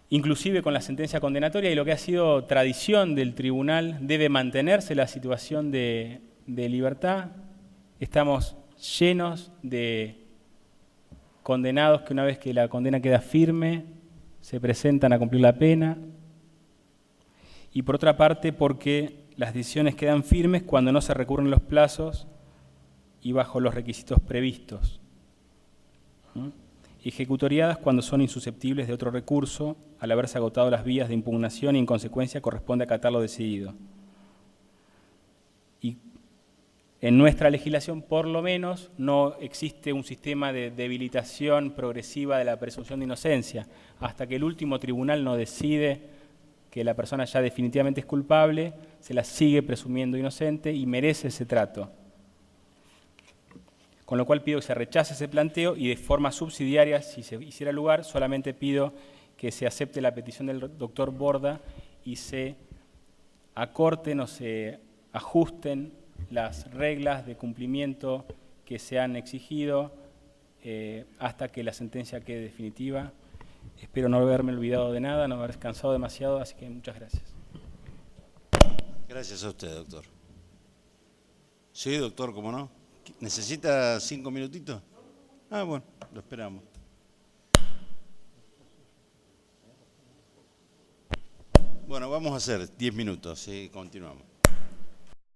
S3: inclusive con la sentencia condenatoria y lo que ha sido tradición del tribunal, debe mantenerse la situación de libertad. Estamos llenos de condenados que una vez que la condena queda firme, se presentan a cumplir la pena. Y por otra parte, porque las decisiones quedan firmes cuando no se recurren los plazos y bajo los requisitos previstos. Ejecutoriadas cuando son insusceptibles de otro recurso al haberse agotado las vías de impugnación y en consecuencia corresponde acatar lo decidido. Y en nuestra legislación, por lo menos, no existe un sistema de debilitación progresiva de la presunción de inocencia. Hasta que el último tribunal no decide que la persona ya definitivamente es culpable, se la sigue presumiendo inocente y merece ese trato. Con lo cual pido que se rechace ese planteo y de forma subsidiaria, si se hiciera lugar, solamente pido que se acepte la petición del doctor Borda y se acorten o se ajusten las reglas de cumplimiento que se han exigido hasta que la sentencia quede definitiva. Espero no haberme olvidado de nada, no haber descansado demasiado, así que muchas gracias.
S2: Gracias a usted, doctor. Sí, doctor, ¿cómo no? ¿Necesita 5 minutitos? Ah, bueno, lo esperamos. Bueno, vamos a hacer 10 minutos, ¿sí? Continuamos.